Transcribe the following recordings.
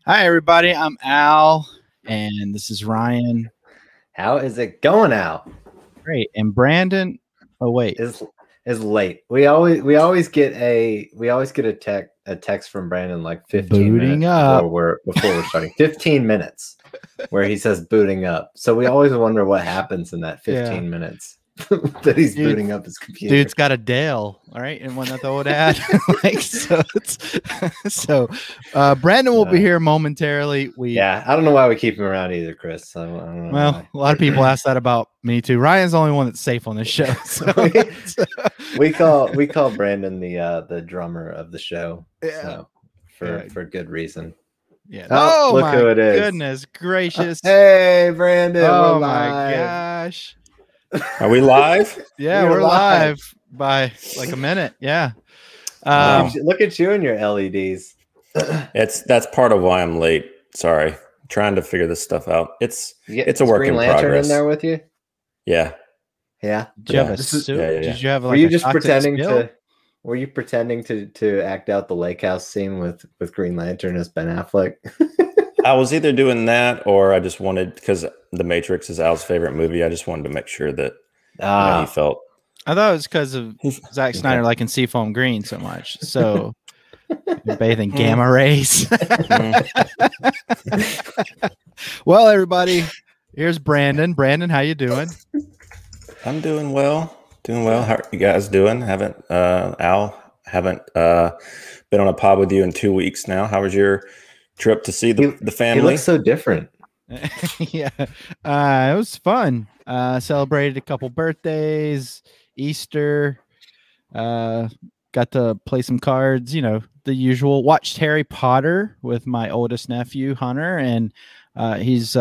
Hi, everybody. I'm Al, and this is Ryan. How is it going, Al? Great. And Brandon. Oh, wait. Is late. We always get a text from Brandon like 15 minutes before we're starting. 15 minutes where he says booting up. So we always wonder what happens in that 15 minutes that he's booting up his computer. Dude's got a Dell, all right, and one that the old ad. Brandon will be here momentarily. I don't know why we keep him around either, Chris. I don't know well, why. A lot of people ask that about me too. Ryan's the only one that's safe on this show. So. we call Brandon the drummer of the show. Yeah. So for good reason. Yeah. Oh, look who it is. Goodness gracious. Hey, Brandon. Oh my gosh. Are we live? Yeah, we're live by like a minute. Yeah. Look at you and your LEDs. That's part of why I'm late. Sorry. I'm trying to figure this stuff out. It's a work in progress. In there with you? Yeah. Yeah. Did you have a suit? Did you have like were you just pretending to were you pretending to act out the lake house scene with Green Lantern as Ben Affleck? I was either doing that or I just wanted, because The Matrix is Al's favorite movie, I just wanted to make sure that he felt. I thought it was because of Zack Snyder liking Seafoam Green so much. So bathing gamma rays. Well, everybody, here's Brandon. Brandon, how you doing? I'm doing well. Doing well. How are you guys doing? Al, haven't been on a pod with you in 2 weeks now. How was your trip to see the family? He looks so different. Yeah, it was fun. Celebrated a couple birthdays, Easter. Got to play some cards. You know, the usual. Watched Harry Potter with my oldest nephew Hunter, and he's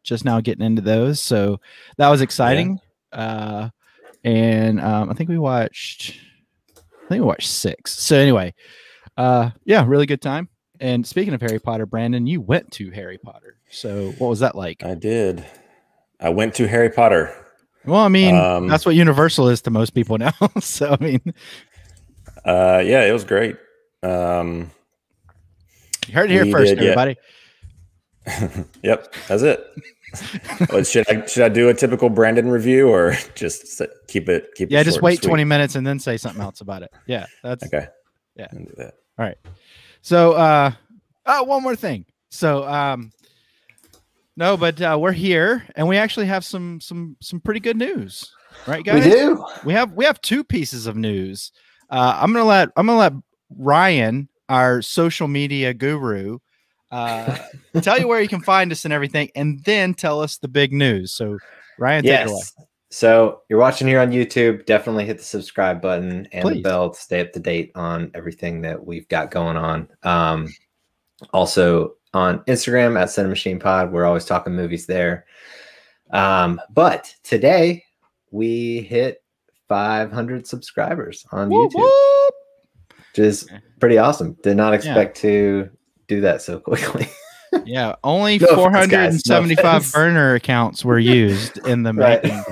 just now getting into those. So that was exciting. Yeah. I think we watched 6. So anyway, yeah, really good time. And speaking of Harry Potter, Brandon, you went to Harry Potter. So what was that like? I did. I went to Harry Potter. Well, I mean, that's what Universal is to most people now. So, I mean. Yeah, it was great. You heard it here first, everybody. Yep, that's it. Should I do a typical Brandon review or just keep it? Yeah, just wait 20 minutes and then say something else about it. Yeah, that's okay. Yeah, do that. All right. So, one more thing. So, no, but we're here and we actually have some pretty good news, right, guys? We do. We have 2 pieces of news. I'm gonna let Ryan, our social media guru, tell you where you can find us and everything, and then tell us the big news. So, Ryan, take it away. So you're watching here on YouTube. Definitely hit the subscribe button and the bell to stay up to date on everything that we've got going on. Also on Instagram at CiNEMACHiNE we're always talking movies there. But today we hit 500 subscribers on YouTube, which is pretty awesome. Did not expect to do that so quickly. Yeah, only 475 burner accounts were used in the making.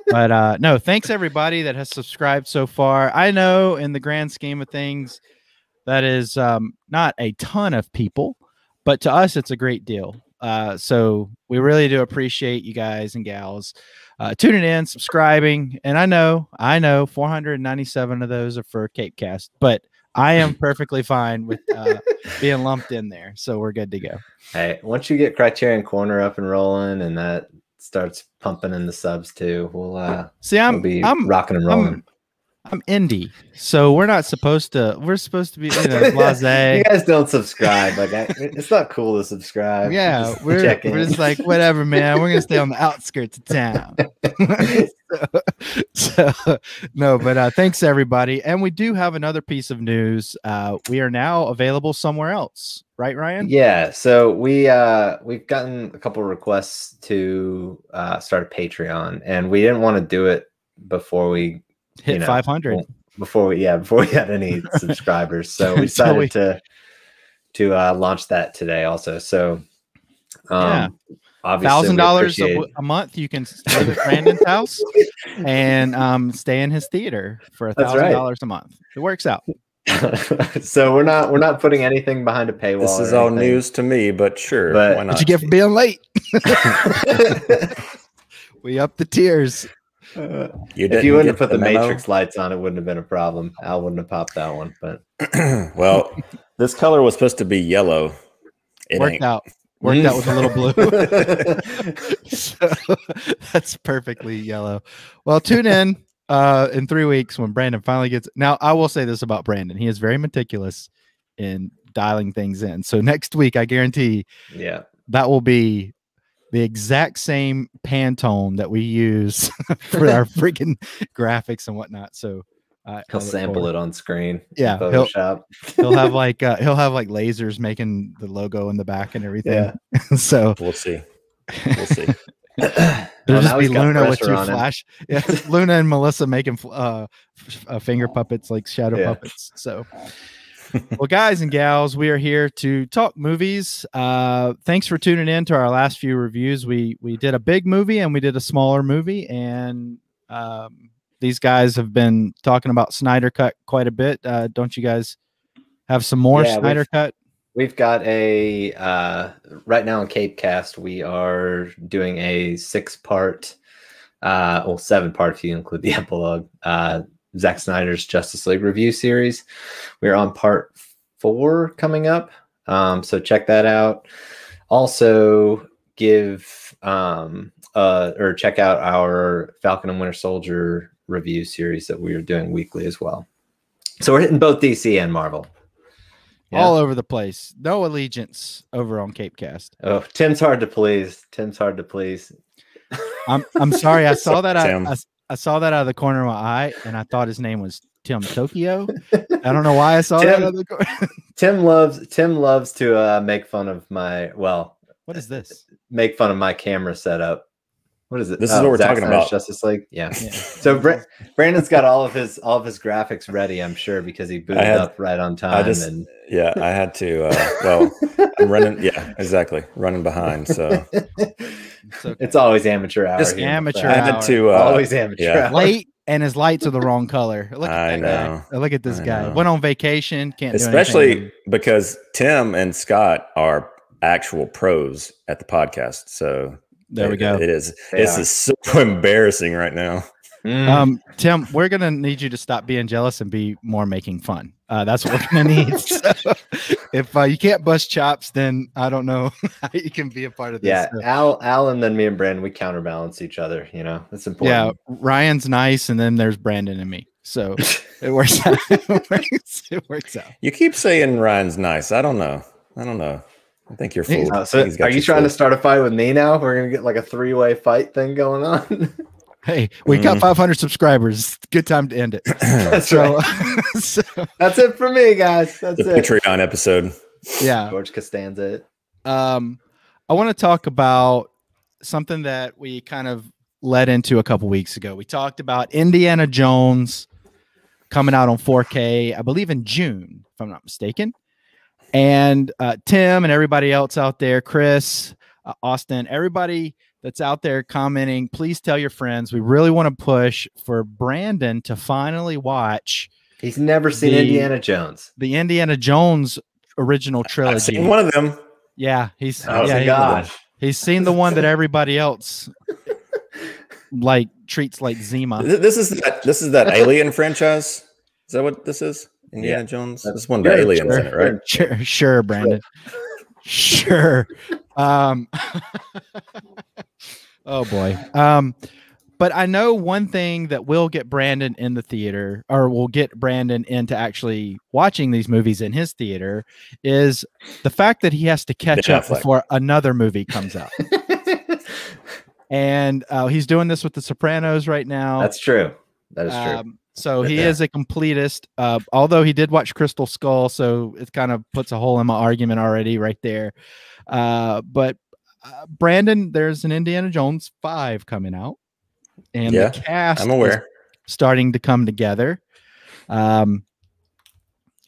But no, thanks everybody that has subscribed so far. I know in the grand scheme of things, that is not a ton of people, but to us, it's a great deal. So we really do appreciate you guys and gals tuning in, subscribing. And I know 497 of those are for Cape Cast, but I am perfectly fine with being lumped in there. So we're good to go. Hey, once you get Criterion Corner up and rolling and that starts pumping in the subs too, we'll be rocking and rolling. I'm indie, so we're not supposed to. We're supposed to be, blasé. You guys don't subscribe. Like it's not cool to subscribe. Yeah, we're just like whatever, man. We're gonna stay on the outskirts of town. No, but thanks everybody, and we do have another piece of news. We are now available somewhere else, right, Ryan? Yeah. So we've gotten a couple of requests to start a Patreon, and we didn't want to do it before we hit 500 before we had any subscribers. So we decided to launch that today also. So obviously $1,000 a month you can stay at Brandon's house and stay in his theater for $1,000 a month. It works out. So we're not putting anything behind a paywall. This is all news to me, but sure, But why not? What you get for being late? We up the tiers. If you wouldn't have put the Matrix lights on, it wouldn't have been a problem. Al wouldn't have popped that one. But well, this color was supposed to be yellow. It Worked ain't. out with a little blue. So that's perfectly yellow. Well, tune in 3 weeks when Brandon finally gets. Now, I will say this about Brandon: he is very meticulous in dialing things in. So next week, I guarantee, that will be the exact same Pantone that we use for our freaking graphics and whatnot. So he'll sample it on screen. Yeah, Photoshop. He'll have like lasers making the logo in the back and everything. Yeah. So we'll see. We'll see. There'll just be Luna with two flash. Yeah, Luna and Melissa making finger puppets, like shadow puppets. So. Well, guys and gals, we are here to talk movies. Thanks for tuning in to our last few reviews. We did a big movie and we did a smaller movie, and these guys have been talking about Snyder Cut quite a bit. Don't you guys have some more Snyder Cut? We've got a right now on Capecast. We are doing a 6-part, 7-part if you include the epilogue. Zack Snyder's Justice League review series. We're on part 4 coming up. So check that out. Also check out our Falcon and Winter Soldier review series that we are doing weekly as well. So we're hitting both DC and Marvel. Yeah. All over the place. No allegiance over on Capecast. Oh, Tim's hard to please. I'm sorry. I saw that. I saw that out of the corner of my eye, and I thought his name was Tim Tokyo. I don't know why I saw that out of the corner. Tim loves to make fun of my What is this? Make fun of my camera setup. What is it? This is what we're talking about. Justice League. Yeah. So Brandon's got all of his graphics ready, I'm sure, because he booted up right on time. I had to. I'm running. Yeah, exactly. Running behind. So it's always amateur hour. Just amateur hour. I had to always amateur hour. Late, and his lights are the wrong color. Look at that guy. Look at this guy. Went on vacation. Can't do anything. Especially because Tim and Scott are actual pros at the podcast. So there we go. It is. This is so embarrassing right now. Tim, we're gonna need you to stop being jealous and be more making fun. That's what we're gonna need. So if you can't bust chops, then I don't know how you can be a part of this. Yeah, Al, and then me and Brandon, we counterbalance each other. You know, it's important. Yeah, Ryan's nice, and then there's Brandon and me. So it works out. It works out. You keep saying Ryan's nice. I don't know. I think you're fooled. So are you trying to start a fight with me now? We're gonna get like a 3-way fight thing going on. Hey, we got 500 subscribers. Good time to end it. That's right. So, that's it for me, guys. That's the Patreon episode. Yeah, George Costanza. I want to talk about something that we kind of led into a couple weeks ago. We talked about Indiana Jones coming out on 4K, I believe in June, if I'm not mistaken. And Tim and everybody else out there, Chris, Austin, everybody that's out there commenting, please tell your friends. We really want to push for Brandon to finally watch. He's never seen Indiana Jones. The Indiana Jones original trilogy. I've seen one of them. Yeah, he's seen the one that everybody else like treats like Zima. This is that Alien franchise. Is that what this is? Indiana Jones. This is one of the aliens in it, right? Sure, Brandon. Sure. Oh boy. But I know one thing that will get Brandon in the theater, or will get Brandon into actually watching these movies in his theater, is the fact that he has to catch up before another movie comes out. And he's doing this with The Sopranos right now. That's true. That is true. So he is a completist, although he did watch Crystal Skull, so it kind of puts a hole in my argument already right there. But Brandon, there's an Indiana Jones 5 coming out, and the cast I'm aware. is starting to come together.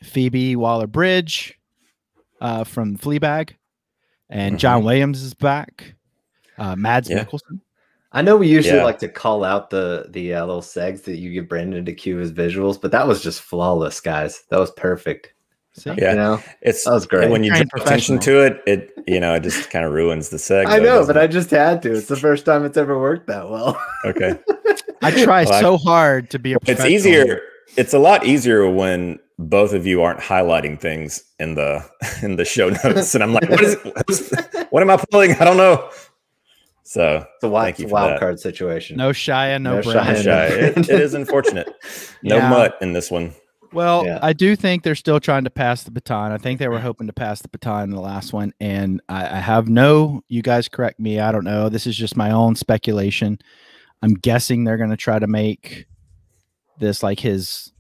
Phoebe Waller-Bridge from Fleabag, and John Williams is back. Mads Mikkelsen. I know we usually like to call out the little segs that you give Brandon to cue his visuals, but that was just flawless, guys. That was perfect. See? Yeah, that was great. When you draw attention to it, it just kind of ruins the seg. I know, but I just had to. It's the first time it's ever worked that well. Okay. I try so hard to be a professional. It's easier. It's a lot easier when both of you aren't highlighting things in the show notes, and I'm like, what am I pulling? I don't know. So it's a wild card situation. No Shia, no Brandon. It is unfortunate. No Mutt in this one. Well, I do think they're still trying to pass the baton. I think they were hoping to pass the baton in the last one, and I have you guys correct me. I don't know. This is just my own speculation. I'm guessing they're going to try to make this like his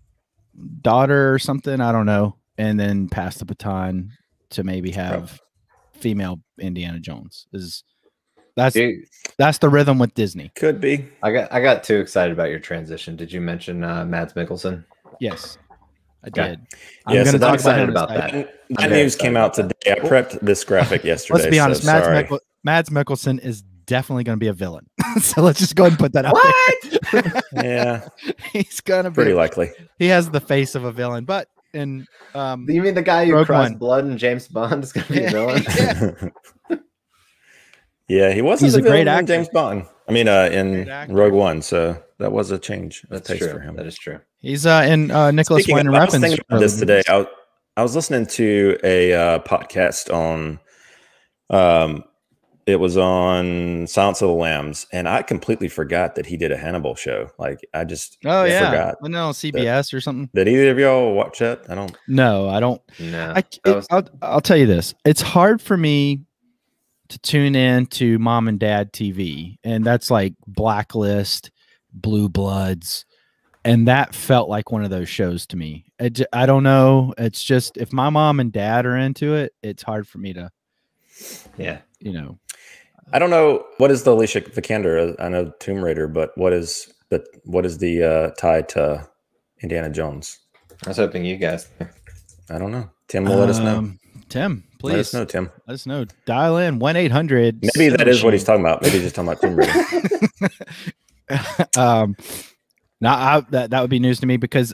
daughter or something. I don't know, and then pass the baton to maybe have female Indiana Jones. That's the rhythm with Disney. Could be. I got too excited about your transition. Did you mention Mads Mikkelsen? Yes, I did. I'm going to talk about that. That news came out today. I prepped this graphic yesterday. Let's be honest. Mads Mikkelsen is definitely going to be a villain. So let's just go ahead and put that out there. Yeah, he's going to be pretty likely. He has the face of a villain, but in you mean the guy who cries blood in James Bond is going to be a villain? Yeah, he wasn't a great actor. James Bond. I mean, in Rogue One, so that was a change. That's true. For him. That is true. He's in Nicholas Winding Refn's. I was thinking about this today. I was listening to a podcast on, it was on Silence of the Lambs, and I completely forgot that he did a Hannibal show. Like I just forgot. No, CBS or something. Did either of y'all watch that? I don't. No, I don't. No. I'll tell you this. It's hard for me to tune in to Mom and Dad TV, and that's like Blacklist, Blue Bloods, and that felt like one of those shows to me. I don't know. It's just if my mom and dad are into it, it's hard for me to. Yeah, I don't know what is the Alicia Vikander. I know Tomb Raider, but what is the tie to Indiana Jones? I was hoping you guys. I don't know. Tim will let us know. Tim, please let us know. Tim, let us know. Dial in 1-800. Maybe that is what he's talking about. Maybe he's just talking about Tomb Raider. That would be news to me because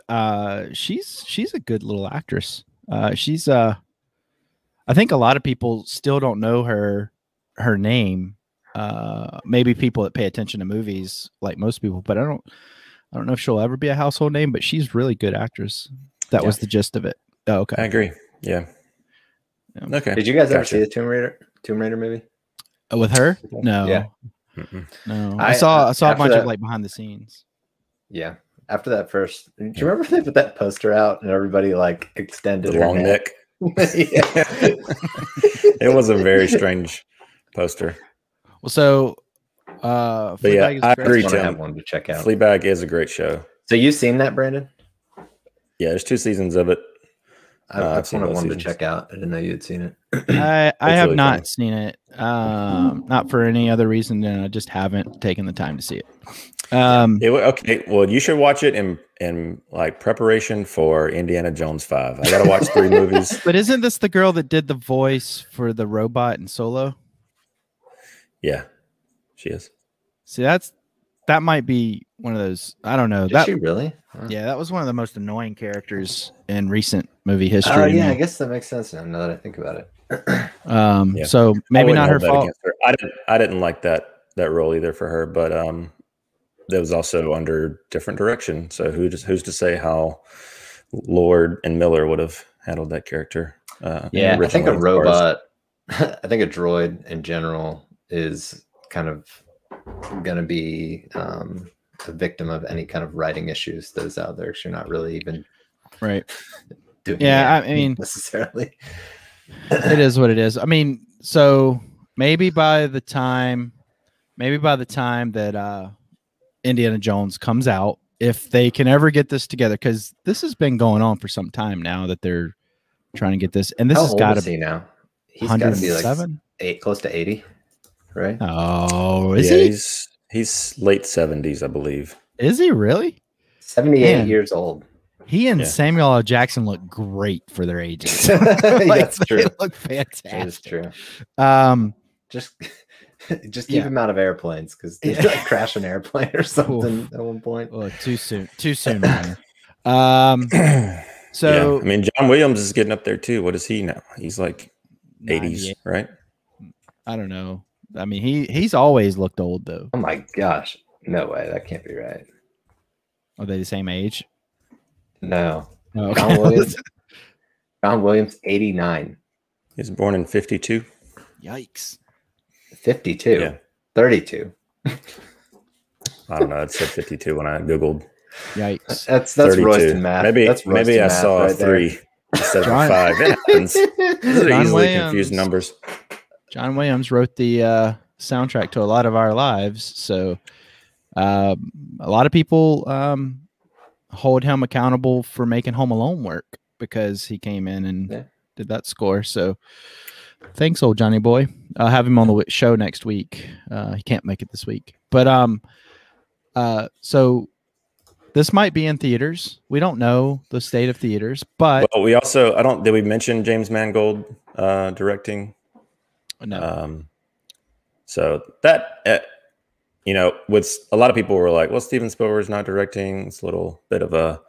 she's a good little actress. She's I think a lot of people still don't know her name. Maybe people that pay attention to movies like most people, but I don't know if she'll ever be a household name. But she's a really good actress. That was the gist of it. Oh, okay, I agree. Yeah. Okay. Did you guys ever see the Tomb Raider movie? With her? No. Yeah. No. I saw a bunch of like behind the scenes. Yeah. After that first, do you remember they put that poster out and everybody like extended the long neck? It was a very strange poster. Well, so but yeah, I agree. I have one to check out. Fleabag is a great show. So you've seen that, Brandon? Yeah, there's 2 seasons of it. I've seen one to check out. I didn't know you had seen it. I have really not seen it. Not for any other reason than I just haven't taken the time to see it. Okay, well, you should watch it in like preparation for Indiana Jones 5. I got to watch 3 movies. But isn't this the girl that did the voice for the robot in Solo? Yeah, she is. See, that might be one of those. I don't know. Did she really? Huh. Yeah, that was one of the most annoying characters in recent movie history. Oh yeah, I guess that makes sense now that I think about it. So maybe not her fault. I didn't like that role either for her, but that was also under different direction. So who's to say how Lord and Miller would have handled that character? Yeah, I think a robot, I think a droid in general is kind of going to be a victim of any kind of writing issues that is out there because you're not really even right doing I mean necessarily. It is what it is. I mean, so maybe by the time that Indiana Jones comes out, if they can ever get this together, because this has been going on for some time now that they're trying to get this, and this has got to be now. He's got to be like close to 80, right? Oh, is he? He's late 70s, I believe. Is he really? 78 years old. He and Samuel L. Jackson look great for their ages. That's true. They look fantastic. That is true. Um, just Just keep him out of airplanes because they like crash an airplane or something at one point. Oh, too soon, man. So I mean, John Williams is getting up there too. What is he now? He's like 80s, right? I don't know. I mean, he's always looked old though. Oh my gosh, no way, that can't be right. Are they the same age? No. Oh, okay. John Williams, 89. He was born in 52. Yikes. 52. Yeah. 32. I don't know. It said 52 when I googled. Yikes. That's Royston math. Maybe I saw a 3 instead of 5. It happens. These are easily confused numbers. John Williams wrote the soundtrack to a lot of our lives, so a lot of people hold him accountable for making Home Alone work because he came in and did that score. So thanks, old Johnny boy. I'll have him on the show next week. He can't make it this week, but so this might be in theaters. We don't know the state of theaters, but we also did we mention James Mangold directing? No. So that with a lot of people were like, well, Steven Spielberg's not directing. It's a little bit of a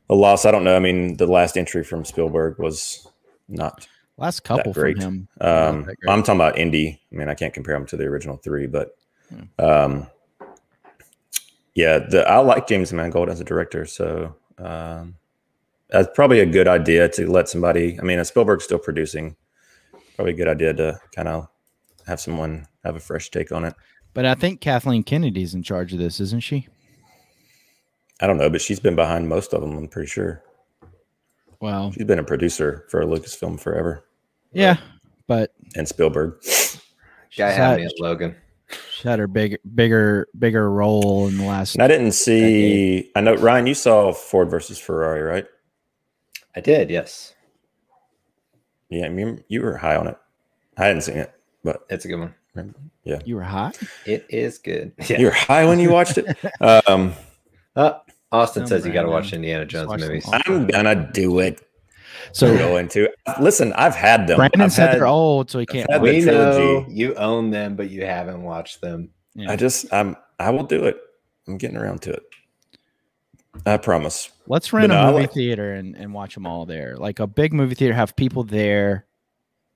loss. I don't know. I mean, the last entry from Spielberg was not last couple that great. From him. I'm talking about indie. I mean, I can't compare them to the original 3, but I like James Mangold as a director. So that's probably a good idea to let somebody. I mean, Spielberg's still producing. Probably a good idea to kind of have someone have a fresh take on it. But I think Kathleen Kennedy's in charge of this, isn't she? I don't know, but she's been behind most of them, I'm pretty sure. Wow. She's been a producer for Lucasfilm forever. Yeah, but... And Spielberg. Guy had me at Logan. She had her bigger role in the last... And I didn't see... decade. I know, Ryan, you saw Ford versus Ferrari, right? I did, yes. Yeah, I mean, you were high on it. I hadn't seen it, but it's a good one. Yeah, you were high. It is good. Yeah. You were high when you watched it. Austin says you got to watch Indiana Jones movies. I'm gonna do it. So go into. Listen, I've had them. Brandon said they're old, so he can't. We know you own them, but you haven't watched them. Yeah. I will do it. I'm getting around to it. I promise. Let's rent a movie theater and watch them all there. Like a big movie theater, have people there,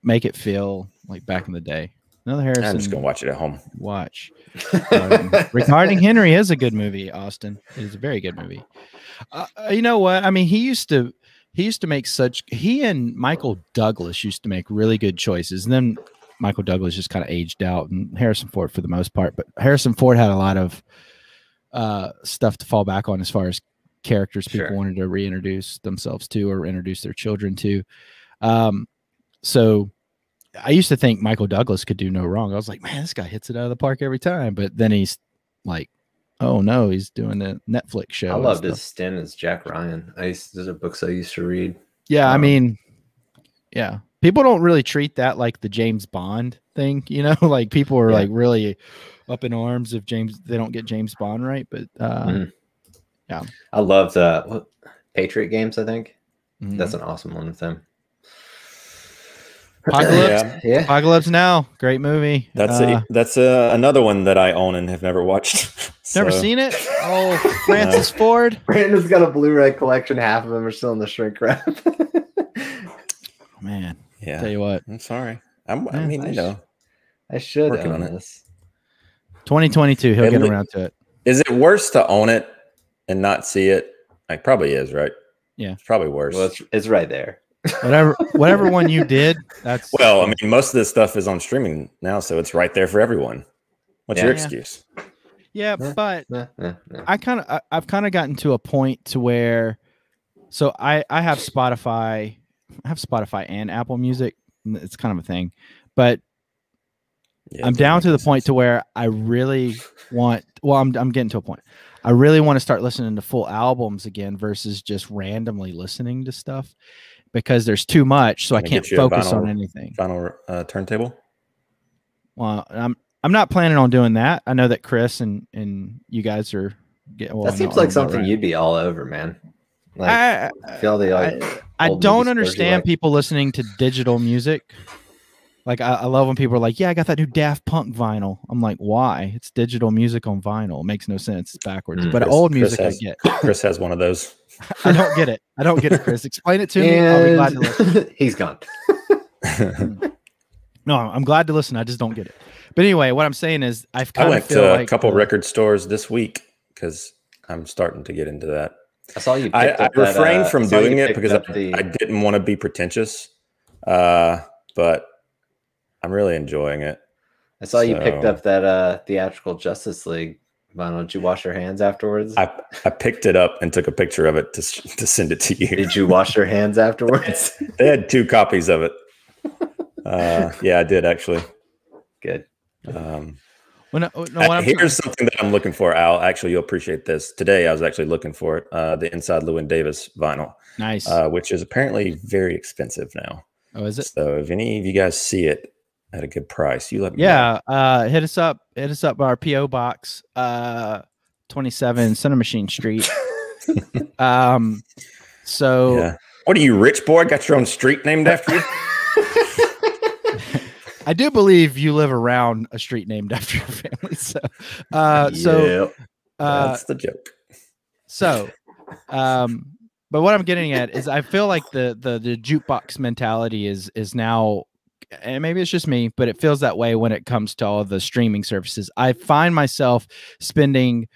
make it feel like back in the day. Another Harrison. I'm just gonna watch it at home. Watch. Regarding Henry is a good movie. Austin, it is a very good movie. You know what? I mean, he used to make he and Michael Douglas used to make really good choices, and then Michael Douglas just kind of aged out, and Harrison Ford for the most part. But Harrison Ford had a lot of stuff to fall back on as far as characters people wanted to reintroduce themselves to or introduce their children to. So I used to think Michael Douglas could do no wrong. I was like, man, this guy hits it out of the park every time. But then he's like, oh no, he's doing a Netflix show. I loved his stint as Jack Ryan. Those are books I used to read. Yeah, I mean, yeah. People don't really treat that like the James Bond thing, you know, like people are like really up in arms if they don't get James Bond right. But yeah. I loved Patriot Games, I think. That's an awesome one with them. Apocalypse, Apocalypse Now, great movie. That's another one that I own and have never watched. Never seen it? Oh, Francis Ford. Brandon's got a Blu-ray collection. Half of them are still in the shrink wrap. Man, yeah. Tell you what, I'm sorry. I mean, I should working on this. 2022, he'll get around to it. Is it worse to own it and not see it? It probably is, right? Yeah, it's probably worse. Well, it's right there. Whatever one you did, that's well. I mean, most of this stuff is on streaming now, so it's right there for everyone. What's your excuse? Yeah, but I've kind of gotten to a point to where, so I have Spotify, and Apple Music. It's kind of a thing, but I'm down to the point to where I really want. Well, I'm getting to a point. I really want to start listening to full albums again versus just randomly listening to stuff. Because there's too much, so I can't focus on anything. Vinyl turntable. Well, I'm not planning on doing that. I know that Chris and you guys are getting. Well, that seems like something you'd be all over, man. Like, I feel I don't understand people listening to digital music. Like I love when people are like, "Yeah, I got that new Daft Punk vinyl." I'm like, "Why? It's digital music on vinyl. It makes no sense. It's backwards." But old music, I get. Chris has one of those. I don't get it. I don't get it, Chris. Explain it to me. I'll be glad to listen. He's gone. No, I'm glad to listen. I just don't get it. But anyway, what I'm saying is, I went to a couple record stores this week because I'm starting to get into that. I saw you. I refrained from doing it because I didn't want to be pretentious, but I'm really enjoying it. I saw you picked up that Theatrical Justice League vinyl. Did you wash your hands afterwards? I picked it up and took a picture of it to send it to you. Did you wash your hands afterwards? They had 2 copies of it. Yeah, I did actually. Good. Here's something that I'm looking for, Al. Actually, you'll appreciate this. Today, I was actually looking for it. The Inside Llewyn Davis vinyl. Nice. Which is apparently very expensive now. Oh, is it? So if any of you guys see it at a good price, you let me know. Hit us up. Hit us up our PO box, 27 CiNEMACHiNE Street. So yeah. What are you, rich boy? Got your own street named after you? I do believe you live around a street named after your family. So, that's the joke. So, but what I'm getting at is I feel like the jukebox mentality is now, and maybe it's just me, but it feels that way when it comes to all the streaming services. I find myself spending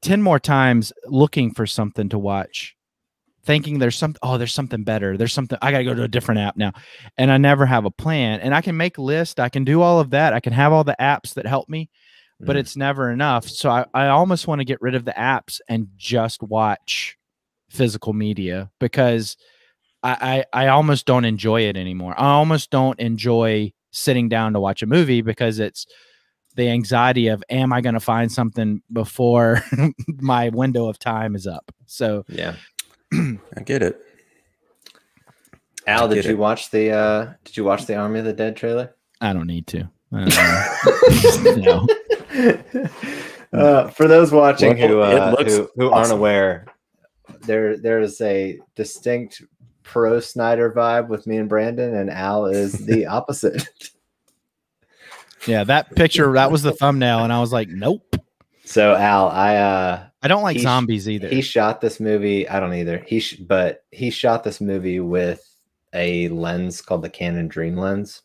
10 more times looking for something to watch, thinking there's something better. There's something, I got to go to a different app now. And I never have a plan. And I can make a list. I can do all of that. I can have all the apps that help me, but it's never enough. So I almost want to get rid of the apps and just watch physical media, because I almost don't enjoy it anymore. I almost don't enjoy sitting down to watch a movie because it's the anxiety of, am I going to find something before my window of time is up? So yeah. I get it. Al, did you watch the Army of the Dead trailer? I don't need to. No. For those watching who aren't aware, there is a distinct pro Snyder vibe with me and Brandon, and Al is the opposite. Yeah, that picture, that was the thumbnail, and I was like, nope. So Al, I don't like zombies either. He shot this movie. I don't either. But he shot this movie with a lens called the Canon Dream lens,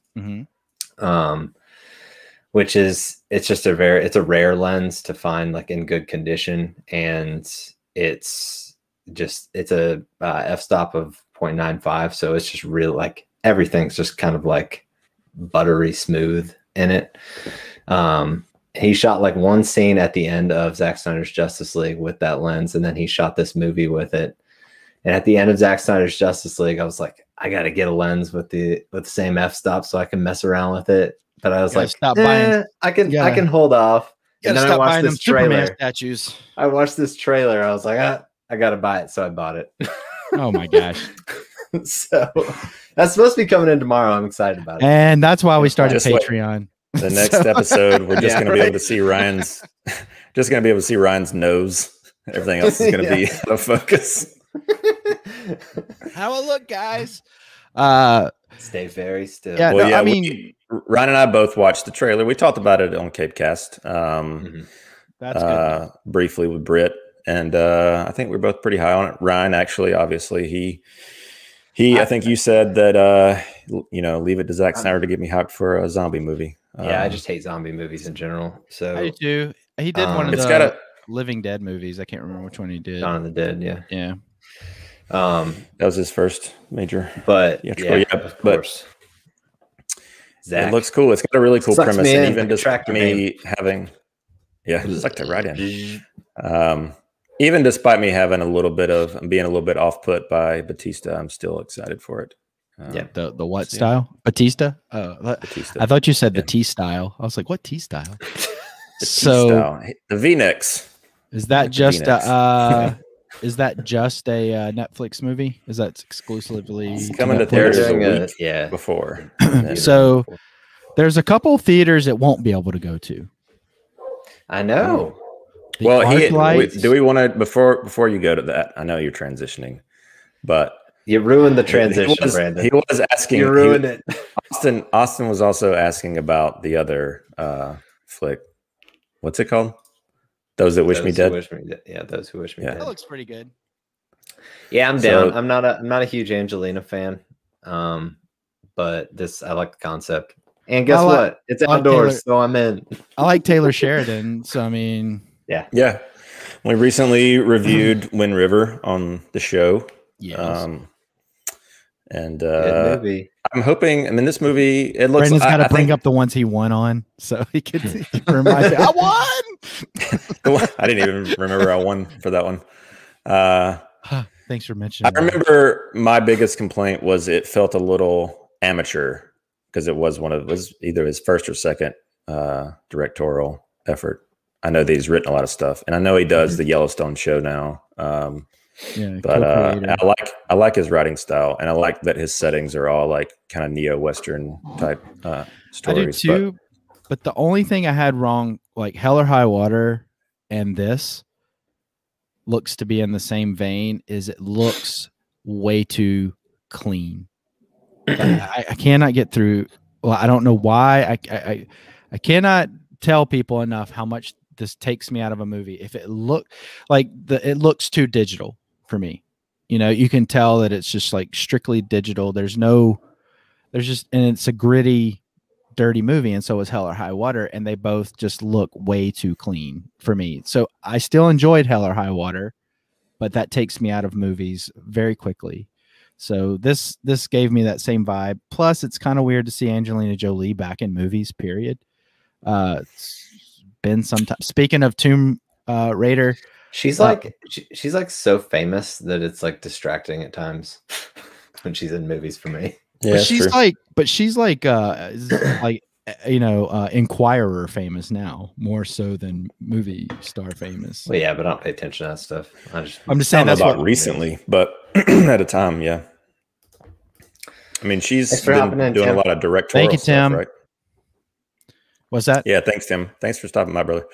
which is it's a rare lens to find like in good condition, and it's a f-stop of 0.95, so it's just real, like everything's just kind of like buttery smooth in it. He shot like one scene at the end of Zack Snyder's Justice League with that lens, and then he shot this movie with it. And at the end of Zack Snyder's Justice League, I was like, I got to get a lens with the same f-stop so I can mess around with it. But I was like, I can hold off. And then I watched this trailer. Statues. I watched this trailer. I was like, I got to buy it, so I bought it. Oh my gosh. So that's supposed to be coming in tomorrow. I'm excited about it. And that's why we started Patreon. The next episode, we're just going to be able to see Ryan's nose. Everything else is going to be out of focus. How it look, guys? Stay very still. Yeah, well, I mean, Ryan and I both watched the trailer. We talked about it on Capecast. That's good. Briefly with Britt, and I think we're both pretty high on it. Ryan, actually, obviously, I think you said that leave it to Zack Snyder to get me hyped for a zombie movie. Yeah, I just hate zombie movies in general. So I do too. He did one of the Living Dead movies. I can't remember which one he did. Dawn of the Dead. Yeah. That was his first major. But of course. Zach, it looks cool. It's got a really cool premise, and even despite me having, suck that right in. Even despite me having being a little bit off put by Batista, I'm still excited for it. The what style? Batista? Batista. I thought you said the T style. I was like, what T style? So the V-necks. Is that just a Netflix movie? Is that exclusively coming to theaters before? So there's a couple theaters it won't be able to go to. I know. Do we want to before you go to that? I know you're transitioning, but You ruined the transition, Brandon. He was asking. You ruined it. Austin was also asking about the other flick. What's it called? Those That Wish Me Dead. Yeah, Those Who Wish Me Dead. That looks pretty good. Yeah, I'm down. I'm not a huge Angelina fan. But I like the concept. And guess what? It's outdoors, so I'm in. I like Taylor Sheridan, so I mean, yeah. We recently reviewed Wind River on the show. Yes. And good movie. I'm hoping. I mean, this movie. It looks. Brandon's got to bring up the ones he won on, so he could remind me. I won. I didn't even remember I won for that one. Thanks for mentioning. I remember my biggest complaint was it felt a little amateur because it was either his first or second directorial effort. I know that he's written a lot of stuff, and I know he does the Yellowstone show now. But I like his writing style, and I like that his settings are all like kind of neo-Western type stories. I do too. But the only thing I had wrong, like Hell or High Water and this, looks to be in the same vein, is it looks way too clean. I cannot get through. Well, I don't know why. I cannot tell people enough how much this takes me out of a movie. If it it looks too digital for me. You know, you can tell that it's just like strictly digital. And it's a gritty, dirty movie. And so is Hell or High Water. And they both just look way too clean for me. So I still enjoyed Hell or High Water, but that takes me out of movies very quickly. So this gave me that same vibe. Plus, it's kind of weird to see Angelina Jolie back in movies, period. It's been some time. Speaking of Tomb Raider, she's like so famous that it's like distracting at times when she's in movies for me. Yeah, but she's like Inquirer famous now, more so than movie star famous. Well, yeah, but I don't pay attention to that stuff. I'm just saying that's about recently, but at a time, yeah. I mean, she's been doing a lot of directorial Thank you, Tim. stuff, right? What's that? Yeah, thanks, Tim. Thanks for stopping by, brother.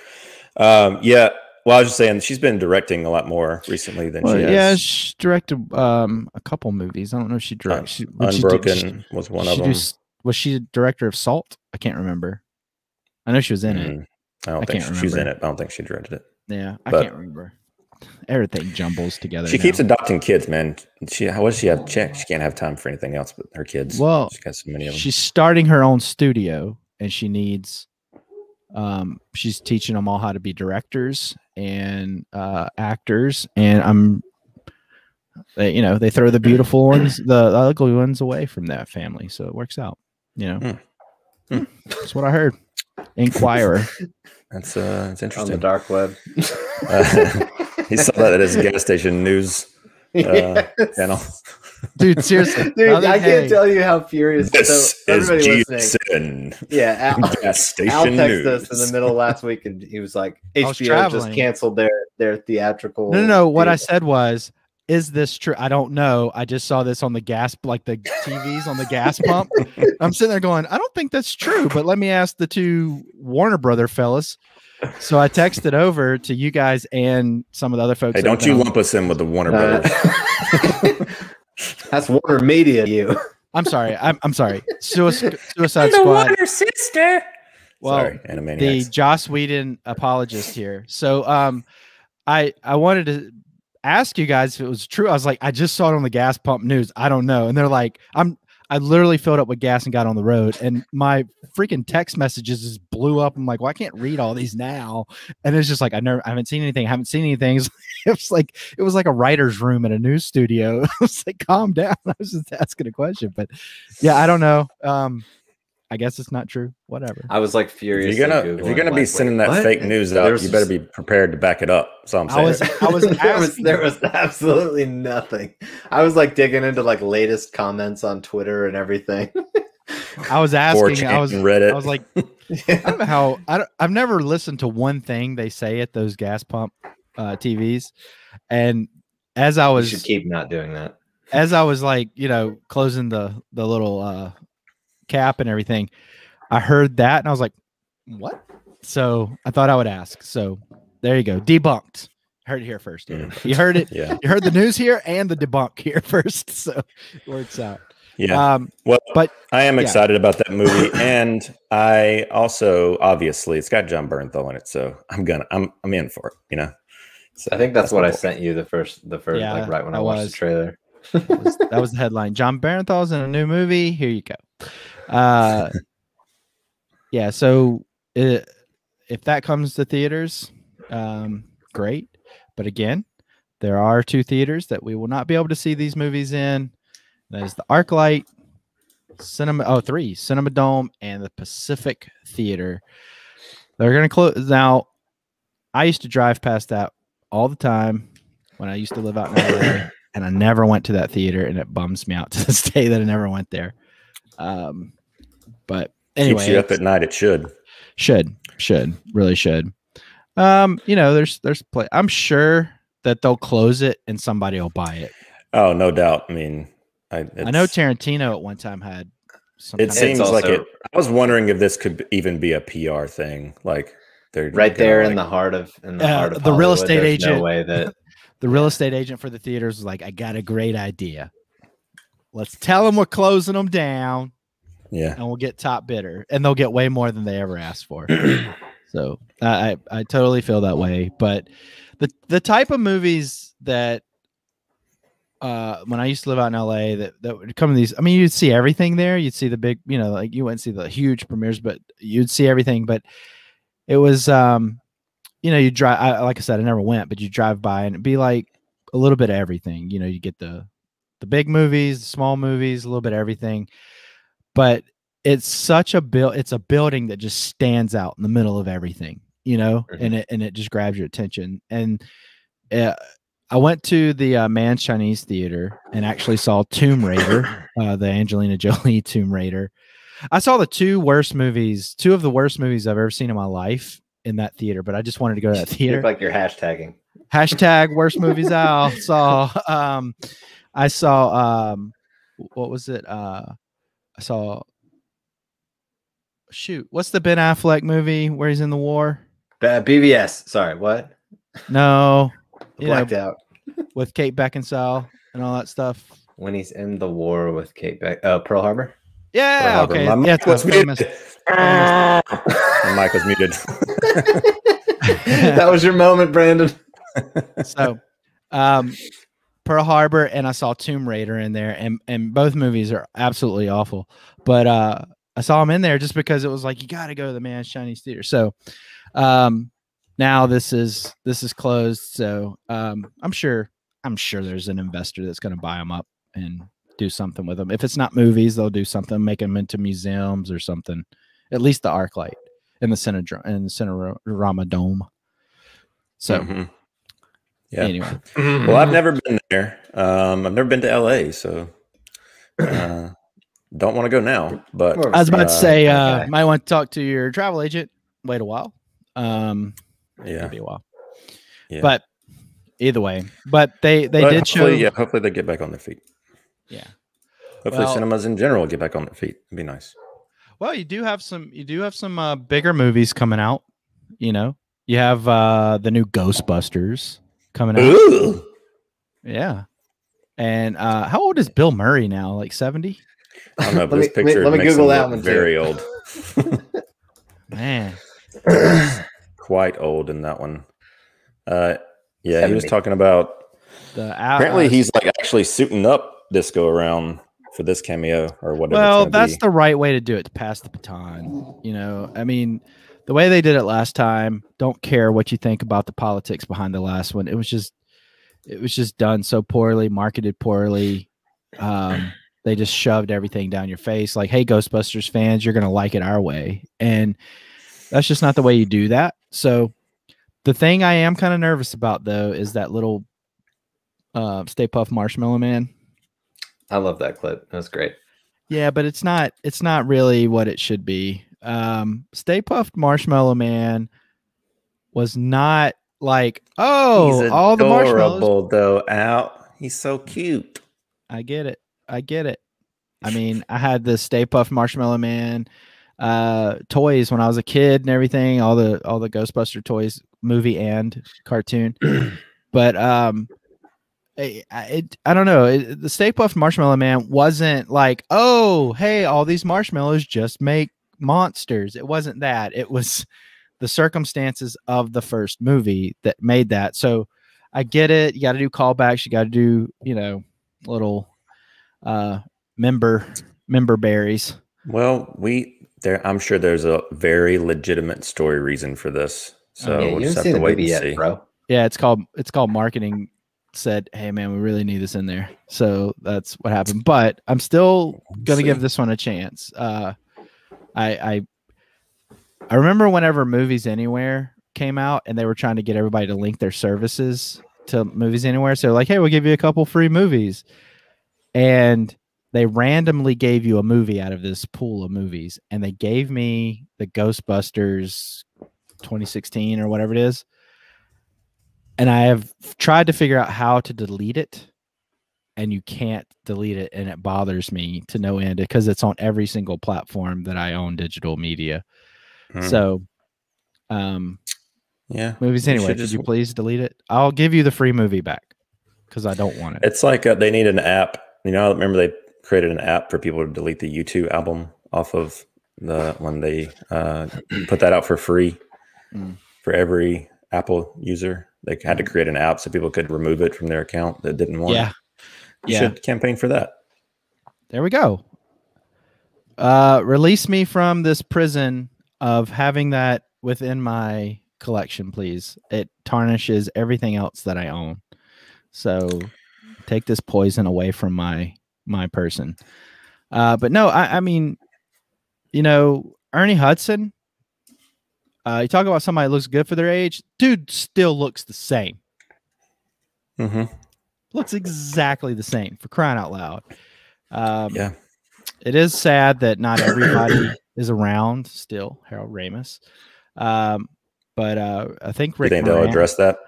Yeah, well, I was just saying she's been directing a lot more recently than she has. Yeah, she directed a couple movies. I don't know if she directed. Unbroken was one of them. Was she a director of Salt? I can't remember. I know she was in it. I don't think she was in it. I don't think she directed it. Yeah, I can't remember. Everything jumbles together. She keeps adopting kids, man. What does she have? She can't have time for anything else but her kids. Well, she's got so many of them. She's starting her own studio, and she needs. She's teaching them all how to be directors and actors, and they throw the beautiful ones, the ugly ones away from that family, so it works out. That's what I heard. Inquirer. That's interesting. On the dark web. He saw that at his gas station news channel. Dude, seriously. Dude, I can't tell you how furious. This is GSN. Yeah, gas station Al texted news. us in the middle of last week, and he was like, HBO just canceled their theatrical. No. What I said was, is this true? I don't know. I just saw this on the gas, like the TVs on the gas pump. I'm sitting there going, I don't think that's true, but let me ask the two Warner Brother fellas. So I texted over to you guys and some of the other folks. Hey, don't you lump us in with the Warner Brothers. That's Warner Media, you. I'm sorry. I'm sorry. Suicide Squad. Warner sister. Well, sorry, the Joss Whedon apologist here. So I wanted to ask you guys if it was true. I was like, I just saw it on the gas pump news. I don't know. And they're like, I literally filled up with gas and got on the road, and my freaking text messages just blew up. I'm like, well, I can't read all these now. And it's just like, I haven't seen anything. It was like a writer's room in a news studio. I was like, calm down. I was just asking a question, but yeah, I don't know. I guess it's not true. Whatever. I was like furious. If you're gonna be sending that fake news out, you better be prepared to back it up. So I'm saying I was there was absolutely nothing. I was like digging into like latest comments on Twitter and everything. I was asking. I was Reddit. I was like, I don't know how. I've never listened to one thing they say at those gas pump TVs, and as I was, you should keep not doing that. As I was like, closing the little cap and everything, I heard that and I was like, what? So I thought I would ask. So there you go. Debunked. Heard it here first. You heard it. Yeah. You heard the news here and the debunk here first. So it works out. Yeah. Well, but I am excited about that movie. And I also, obviously, it's got John Bernthal in it. So I'm in for it, you know? So I think that's what I sent you the first, like right when I watched the trailer. That was the headline. John Bernthal's in a new movie. Here you go. Yeah. So if that comes to theaters, great. But again, there are 2 theaters that we will not be able to see these movies in. That is the ArcLight, 3, Cinema Dome, and the Pacific Theater. They're going to close. Now, I used to drive past that all the time when I used to live out in LA, and I never went to that theater, and it bums me out to this day that I never went there. But anyway, keeps you up at night. It really should. You know, there's play. I'm sure that they'll close it and somebody will buy it. Oh, no doubt. I mean, I know Tarantino at one time had. It seems like it. I was wondering if this could even be a PR thing, like they're right there in the heart of the real estate agent. No way that the real estate agent for the theaters was like, I got a great idea. Let's tell them we're closing them down. Yeah, and we'll get top bidder, and they'll get way more than they ever asked for. So I totally feel that way. But the type of movies that when I used to live out in LA that would come to these, I mean, you'd see everything there. You'd see the big, you know, like you wouldn't see the huge premieres, but you'd see everything. But it was, you know, you drive, like I said, I never went, but you drive by and it'd be like a little bit of everything. You know, you get the big movies, the small movies, a little bit of everything. But it's such a it's a building that just stands out in the middle of everything, you know, and it just grabs your attention. And I went to the Mann's Chinese Theater and actually saw Tomb Raider, the Angelina Jolie Tomb Raider. I saw the 2 of the worst movies I've ever seen in my life in that theater, but I just wanted to go to that theater. Like you're hashtagging. Hashtag worst movies I saw. I saw, what was it? I saw, what's the Ben Affleck movie where he's in the war? BVS. Sorry, what? No. Blacked out. With Kate Beckinsale and all that stuff. When he's in the war with Pearl Harbor? Yeah, Pearl Harbor. okay. My mic was muted. My mic was muted. That was your moment, Brandon. So, Pearl Harbor, and I saw Tomb Raider in there, and both movies are absolutely awful. But I saw them in there just because it was like, you got to go to the Mann's Chinese Theater. So now this is closed. So I'm sure there's an investor that's going to buy them up and do something with them. If it's not movies, they'll do something, make them into museums or something. At least the ArcLight and the Cinerama Dome. So. Yeah. Anyway. Well, I've never been there. I've never been to LA, so don't want to go now. But I was about to say, might want to talk to your travel agent. Wait a while. Yeah, maybe a while. Yeah. But either way, they did show. Yeah, hopefully they get back on their feet. Yeah. Hopefully cinemas in general get back on their feet. It'd be nice. Well, you do have some bigger movies coming out. You know, you have the new Ghostbusters coming out. Ooh. Yeah. And how old is Bill Murray now? Like 70? I don't know, but this picture let me Google that one. Very old. Man. Quite old in that one. Yeah, 70. he was talking about apparently he's like actually suiting up this go around for this cameo or whatever. Well, that's the right way to do it, to pass the baton. You know, I mean, the way they did it last time, don't care what you think about the politics behind the last one. It was just done so poorly, marketed poorly. They just shoved everything down your face. Like, hey, Ghostbusters fans, you're going to like it our way. And that's just not the way you do that. So the thing I am kind of nervous about, though, is that little Stay Puft Marshmallow Man. I love that clip. That's great. Yeah, but it's not really what it should be. Stay Puft Marshmallow Man was not like, oh, he's all the marshmallows. Though, Al. He's so cute. I get it. I mean, I had the Stay Puft Marshmallow Man toys when I was a kid and everything, all the Ghostbuster toys, movie and cartoon. But I don't know. The Stay Puft Marshmallow Man wasn't like, oh, hey, all these marshmallows just make monsters. It wasn't that. It was the circumstances of the first movie that made that. So I get it. You got to do callbacks. You got to do, little member berries. Well, I'm sure there's a very legitimate story reason for this. So yeah, we'll you just haven't have seen to the wait movie and yet, see. bro. Yeah, it's called marketing. Said, hey man, we really need this in there. So that's what happened. But I'm still gonna give this one a chance. I remember whenever Movies Anywhere came out and they were trying to get everybody to link their services to Movies Anywhere. So like, hey, we'll give you a couple free movies. And they randomly gave you a movie out of this pool of movies. And they gave me the Ghostbusters 2016 or whatever it is. And I have tried to figure out how to delete it. And you can't delete it. And it bothers me to no end because it's on every single platform that I own digital media. So, yeah, Movies Anyway, could you please delete it? I'll give you the free movie back because I don't want it. It's like they need an app. I remember they created an app for people to delete the U2 album off of when they put that out for free for every Apple user. They had to create an app so people could remove it from their account that didn't want it. You should campaign for that. There we go. Release me from this prison of having that within my collection, please. It tarnishes everything else that I own. So take this poison away from my person. But no, I mean, Ernie Hudson, you talk about somebody that looks good for their age. Dude still looks the same. Looks exactly the same, for crying out loud. Yeah. It is sad that not everybody is around still, Harold Ramis. But I think Rick they'll address that?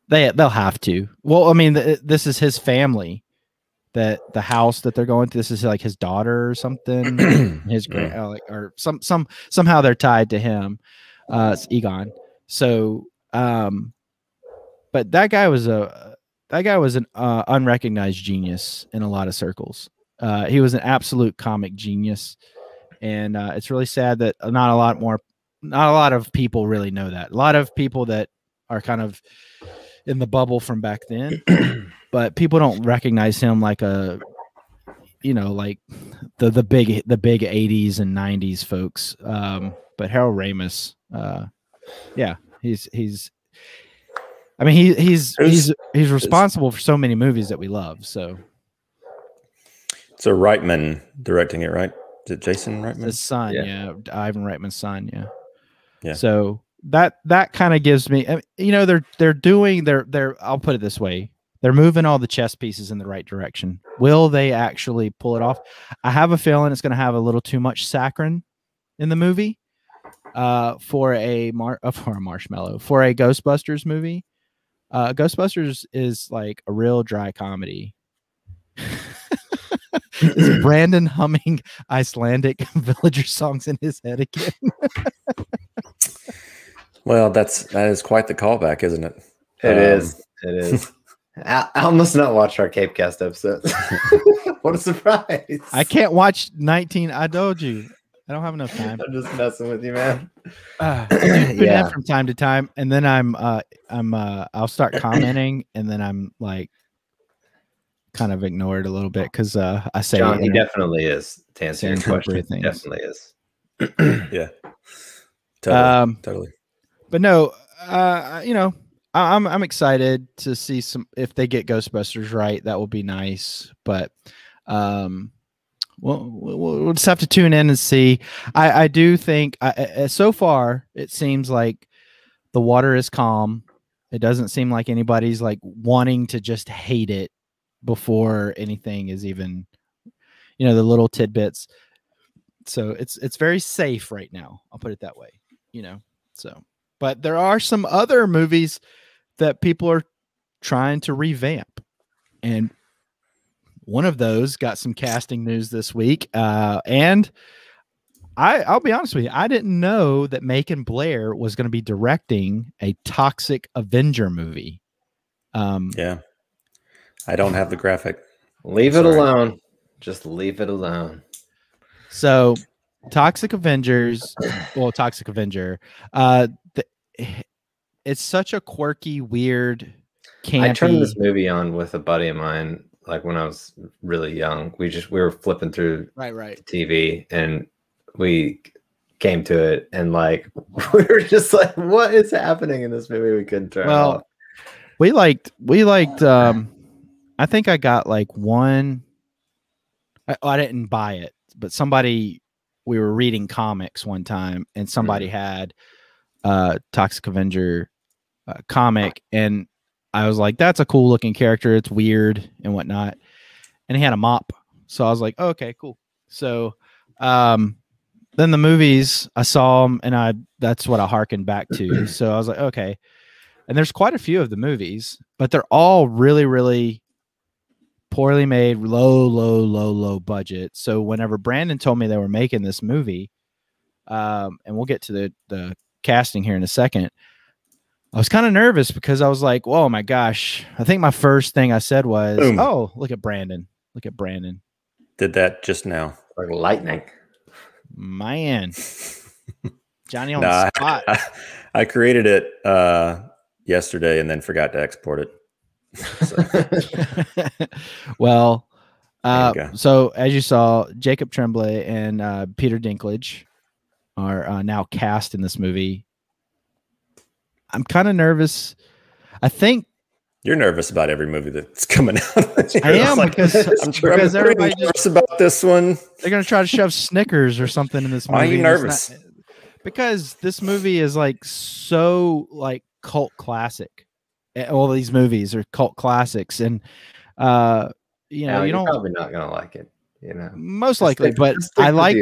They'll have to. Well, I mean, this is his family. That the house that they're going to, this is like his daughter or something. His or somehow they're tied to him. It's Egon. So, but that guy was an unrecognized genius in a lot of circles. He was an absolute comic genius, and it's really sad that not a lot of people really know that. A lot of people that are kind of in the bubble from back then, but people don't recognize him like like the big 80s and 90s folks. But Harold Ramis, he's responsible for so many movies that we love. So it's a Reitman directing it, right? Is it Jason Reitman? His son, yeah. Ivan Reitman's son, yeah. So that kind of gives me, they're doing I'll put it this way, they're moving all the chess pieces in the right direction. Will they actually pull it off? I have a feeling it's going to have a little too much saccharine in the movie for a marshmallow, for a Ghostbusters movie. Ghostbusters is like a real dry comedy. Is Brandon humming Icelandic villager songs in his head again? Well, that is quite the callback, isn't it? It is. Al must not watch our Cape Cast episodes. What a surprise! I can't watch 19. I told you, I don't have enough time. I'm just messing with you, man. Yeah, from time to time, and then I'll start commenting, and then I'm like, kind of ignore it a little bit because I say, John, he definitely is. To answer your question, things. Definitely is. Yeah, totally. But no, I'm excited to see if they get Ghostbusters right. That will be nice. But we'll just have to tune in and see. I do think so far it seems like the water is calm. It doesn't seem like anybody's like wanting to just hate it before anything is even, the little tidbits. So it's very safe right now. I'll put it that way. So. But there are some other movies that people are trying to revamp. And one of those got some casting news this week. And I'll be honest with you, I didn't know that Macon Blair was going to be directing a Toxic Avenger movie. Yeah, I don't have the graphic. Leave it alone. Just leave it alone. So, Toxic Avengers, well, Toxic Avenger, it's such a quirky, weird, campy. I turned this movie on with a buddy of mine, like when I was really young. We were flipping through right the TV, and we came to it, and like we were just like, "What is happening in this movie?" We couldn't turn it off. We liked. I think I got like one. I didn't buy it, but we were reading comics one time, and somebody had Toxic Avenger comic, and I was like, that's a cool looking character. It's weird and whatnot. And he had a mop. So I was like, oh, okay, cool. So then the movies, I saw them, and that's what I harkened back to. So I was like, okay. And there's quite a few of the movies, but they're all really, really poorly made, low budget. So whenever Brandon told me they were making this movie, and we'll get to the casting here in a second, I was kind of nervous because I was like, whoa, my gosh. I think my first thing I said was, boom. Oh, look at Brandon. Look at Brandon. Did that just now. Like lightning. Man. Johnny on the spot. I created it yesterday and then forgot to export it. Well, so as you saw, Jacob Tremblay and Peter Dinklage are now cast in this movie. I'm kind of nervous. I think you're nervous about every movie that's coming out. I am like, because everybody's nervous about this one. They're going to try to shove Snickers or something in this movie. Why are you nervous? Because this movie is like so like cult classic. All these movies are cult classics, and you know, you're probably not going to like it. You know, most likely, but I like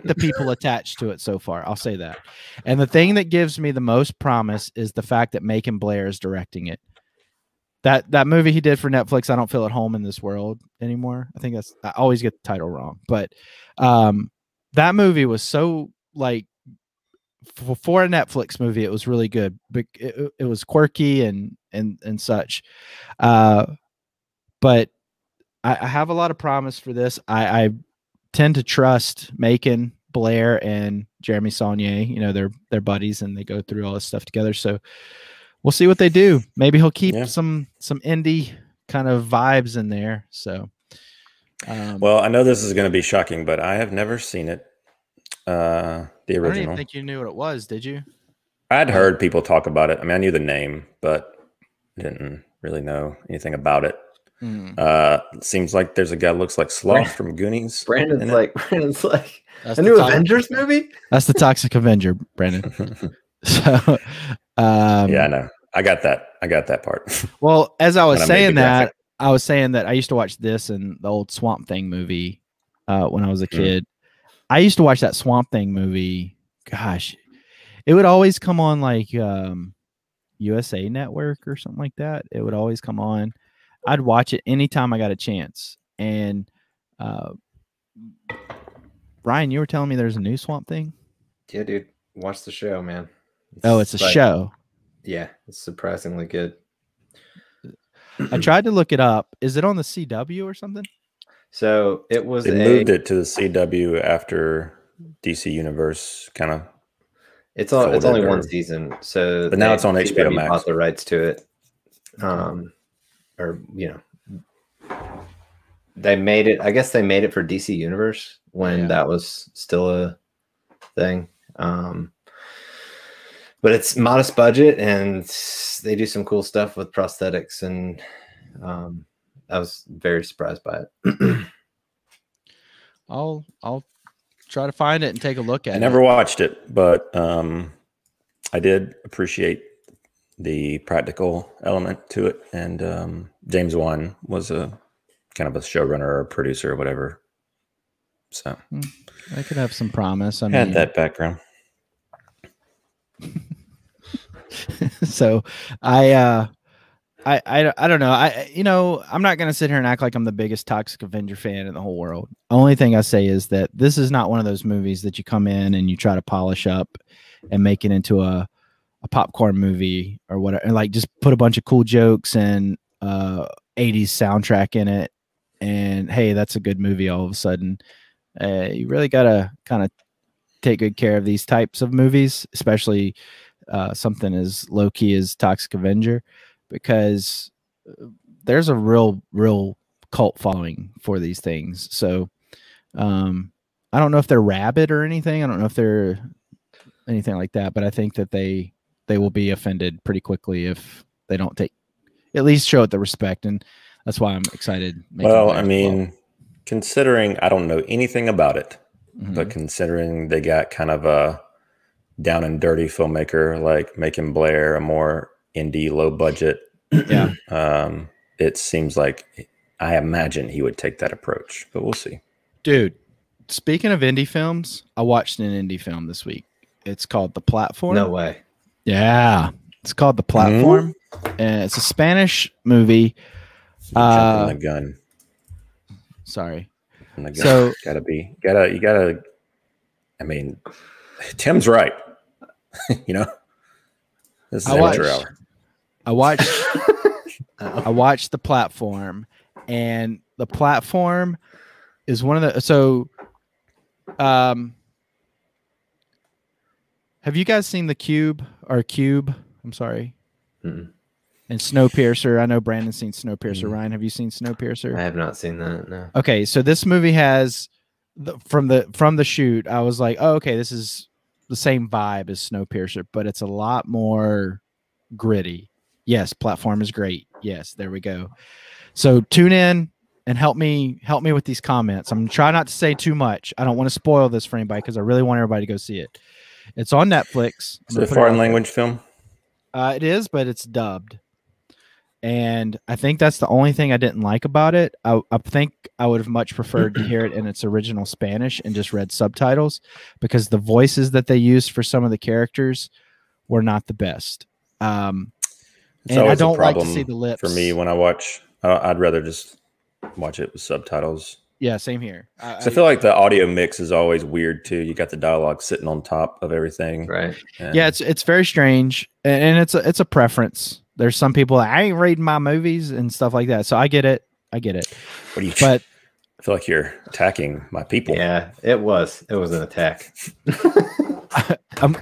the people attached to it so far. I'll say that. And the thing that gives me the most promise is the fact that Macon Blair is directing it. That movie he did for Netflix, I don't feel at home in this world anymore. I always get the title wrong, but that movie was so like for a Netflix movie, it was really good. But it was quirky and such. But I have a lot of promise for this. I tend to trust Macon Blair and Jeremy Saulnier. You know, they're buddies and they go through all this stuff together. So we'll see what they do. Maybe he'll keep some indie kind of vibes in there. So, well, I know this is going to be shocking, but I have never seen it. The original. I don't even think you knew what it was. Did you? I'd heard people talk about it. I mean, I knew the name, but didn't really know anything about it. Seems like there's a guy that looks like Sloth from Goonies. Brandon's like a new Avengers movie. That's the Toxic Avenger, Brandon. So, yeah, I know. I got that part. Well, as I was saying that, I used to watch this and the old Swamp Thing movie when I was a kid. I used to watch that Swamp Thing movie. Gosh, it would always come on like USA Network or something like that. It would always come on. I'd watch it anytime I got a chance. And Ryan, you were telling me there's a new Swamp Thing? Yeah, dude. Watch the show, man. It's a show. Yeah, it's surprisingly good. I tried to look it up. Is it on the CW or something? So it was. They moved it to the CW after DC Universe kind of. It's only one season, so but now it's on HBO Max. Bought the rights to it, or you know, they made it. I guess they made it for DC Universe when that was still a thing. But it's modest budget, and they do some cool stuff with prosthetics, and I was very surprised by it. I'll try to find it and take a look at it. I never watched it, but I did appreciate the practical element to it, and James Wan was a kind of a showrunner or producer or whatever. So I could have some promise. I had that background. So I don't know. I'm not going to sit here and act like I'm the biggest Toxic Avenger fan in the whole world. Only thing I say is that this is not one of those movies that you come in and you try to polish up and make it into a a popcorn movie or whatever, and like just put a bunch of cool jokes and 80s soundtrack in it, and hey, that's a good movie all of a sudden. You really gotta kind of take good care of these types of movies, especially something as low key as Toxic Avenger, because there's a real cult following for these things. So I don't know if they're rabid or anything. I don't know if they're anything like that, but I think that they will be offended pretty quickly if they don't at least show it the respect, and that's why I'm excited. Well, I mean, considering I don't know anything about it, but considering they got kind of a down and dirty filmmaker like Macon Blair, a more indie, low budget, it seems like I imagine he would take that approach, but we'll see. Dude, speaking of indie films, I watched an indie film this week. It's called The Platform. No way. Yeah, it's called The Platform, and it's a Spanish movie. Jumping the gun. Sorry. So you gotta. I mean, Tim's right. You know, this is amateur hour. I watched The Platform, and The Platform is one of the have you guys seen The Cube or Cube? I'm sorry. Mm-mm. And Snowpiercer. I know Brandon's seen Snowpiercer. Ryan, have you seen Snowpiercer? I have not seen that. No. Okay, so this movie has from the shoot, I was like, oh, okay, this is the same vibe as Snowpiercer, but it's a lot more gritty. Yes, Platform is great. Yes, there we go. So tune in and help me with these comments. I'm trying not to say too much. I don't want to spoil this for anybody because I really want everybody to go see it. It's on Netflix. Is it a foreign language film? It is, but it's dubbed. And I think that's the only thing I didn't like about it. I think I would have much preferred to hear it in its original Spanish and just read subtitles, because the voices that they used for some of the characters were not the best. And I don't like to see the lips. For me, when I watch, I'd rather just watch it with subtitles. Yeah, same here. I feel like the audio mix is always weird too. You got the dialogue sitting on top of everything, right? Yeah, it's very strange, and it's a preference. There's some people that I ain't reading my movies and stuff like that, so I get it. What are you? But I feel like you're attacking my people. Yeah, it was an attack.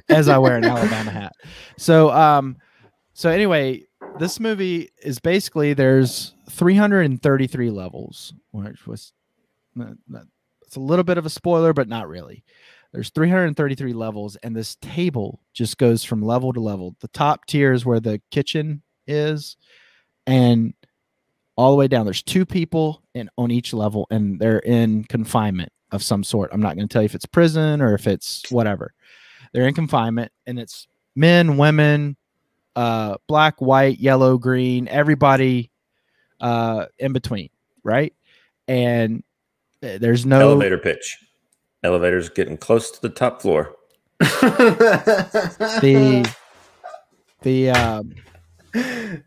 As I wear an Alabama hat. So anyway, this movie is basically there's 333 levels, which was it's a little bit of a spoiler, but not really. There's 333 levels, and this table just goes from level to level. The top tier is where the kitchen is, and all the way down. There's 2 people on each level, and they're in confinement of some sort. I'm not going to tell you if it's prison or if it's whatever. They're in confinement, and it's men, women, black, white, yellow, green, everybody in between, right? And there's no elevator pitch. Elevator's getting close to the top floor.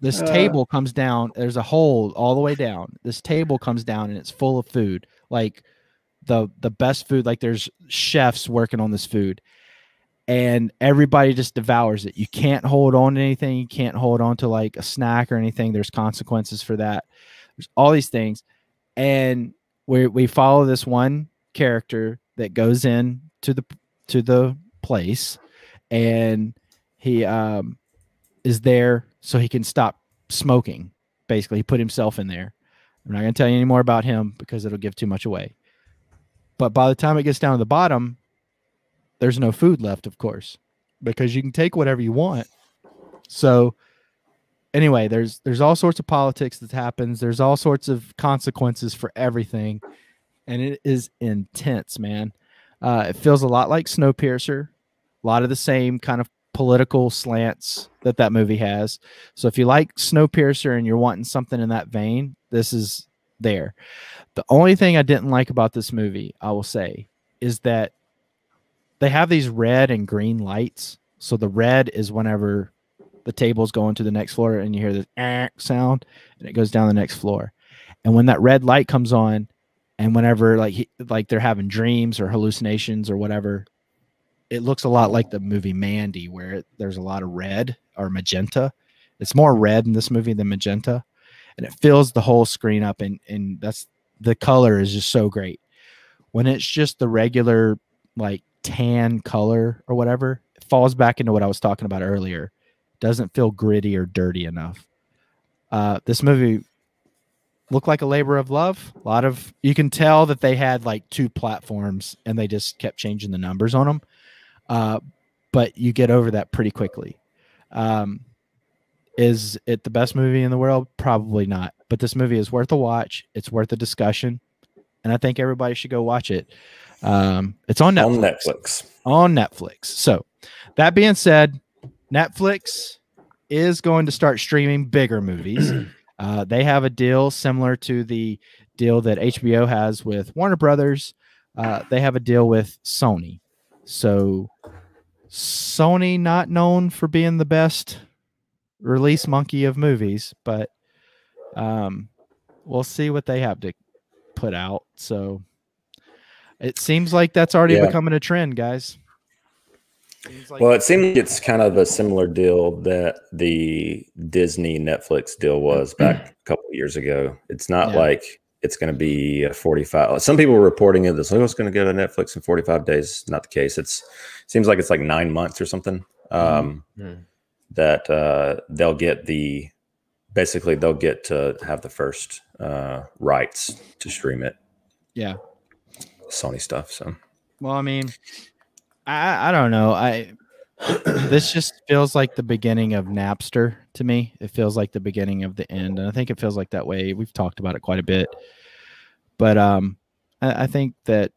This table comes down. There's a hole all the way down. This table comes down, and it's full of food, like the best food. Like there's chefs working on this food, and everybody just devours it. You can't hold on to anything. You can't hold on to like a snack or anything. There's consequences for that. There's all these things, and we follow this one character that goes in to the place, and he is there so he can stop smoking. Basically, he put himself in there. I'm not going to tell you any more about him because it'll give too much away. But by the time it gets down to the bottom, there's no food left, of course, because you can take whatever you want. So anyway, there's all sorts of politics that happens. There's all sorts of consequences for everything. And it is intense, man. It feels a lot like Snowpiercer, a lot of the same kind of political slants that movie has. So if you like Snowpiercer and you're wanting something in that vein, this is there. The only thing I didn't like about this movie, I will say, is that they have these red and green lights. So the red is whenever the table's going to the next floor and you hear the sound and it goes down the next floor. And when that red light comes on, and whenever like they're having dreams or hallucinations or whatever, it looks a lot like the movie Mandy, where there's a lot of red or magenta. It's more red in this movie than magenta, and it fills the whole screen up. And that's the color is just so great. When it's just the regular like tan color or whatever, it falls back into what I was talking about earlier. Doesn't feel gritty or dirty enough. This movie looked like a labor of love. A lot of, you can tell that they had like 2 platforms and they just kept changing the numbers on them. But you get over that pretty quickly. Is it the best movie in the world? Probably not. But this movie is worth a watch. It's worth a discussion. And I think everybody should go watch it. It's on Netflix. On Netflix. So that being said, Netflix is going to start streaming bigger movies. They have a deal similar to the deal that HBO has with Warner Brothers. They have a deal with Sony. So Sony, not known for being the best release monkey of movies, but we'll see what they have to put out. So it seems like that's already becoming a trend, guys. Well, it seems like it's kind of a similar deal that the Disney Netflix deal was back a couple of years ago. It's not like it's going to be a 45. Some people were reporting it as, oh, it's going to go to Netflix in 45 days. Not the case. It seems like it's like 9 months or something. That they'll get basically they'll get to have the first rights to stream it. Yeah. Sony stuff. So, well, I mean, I don't know. This just feels like the beginning of Napster to me. It feels like the beginning of the end, and I think it feels like that way. We've talked about it quite a bit, but I think that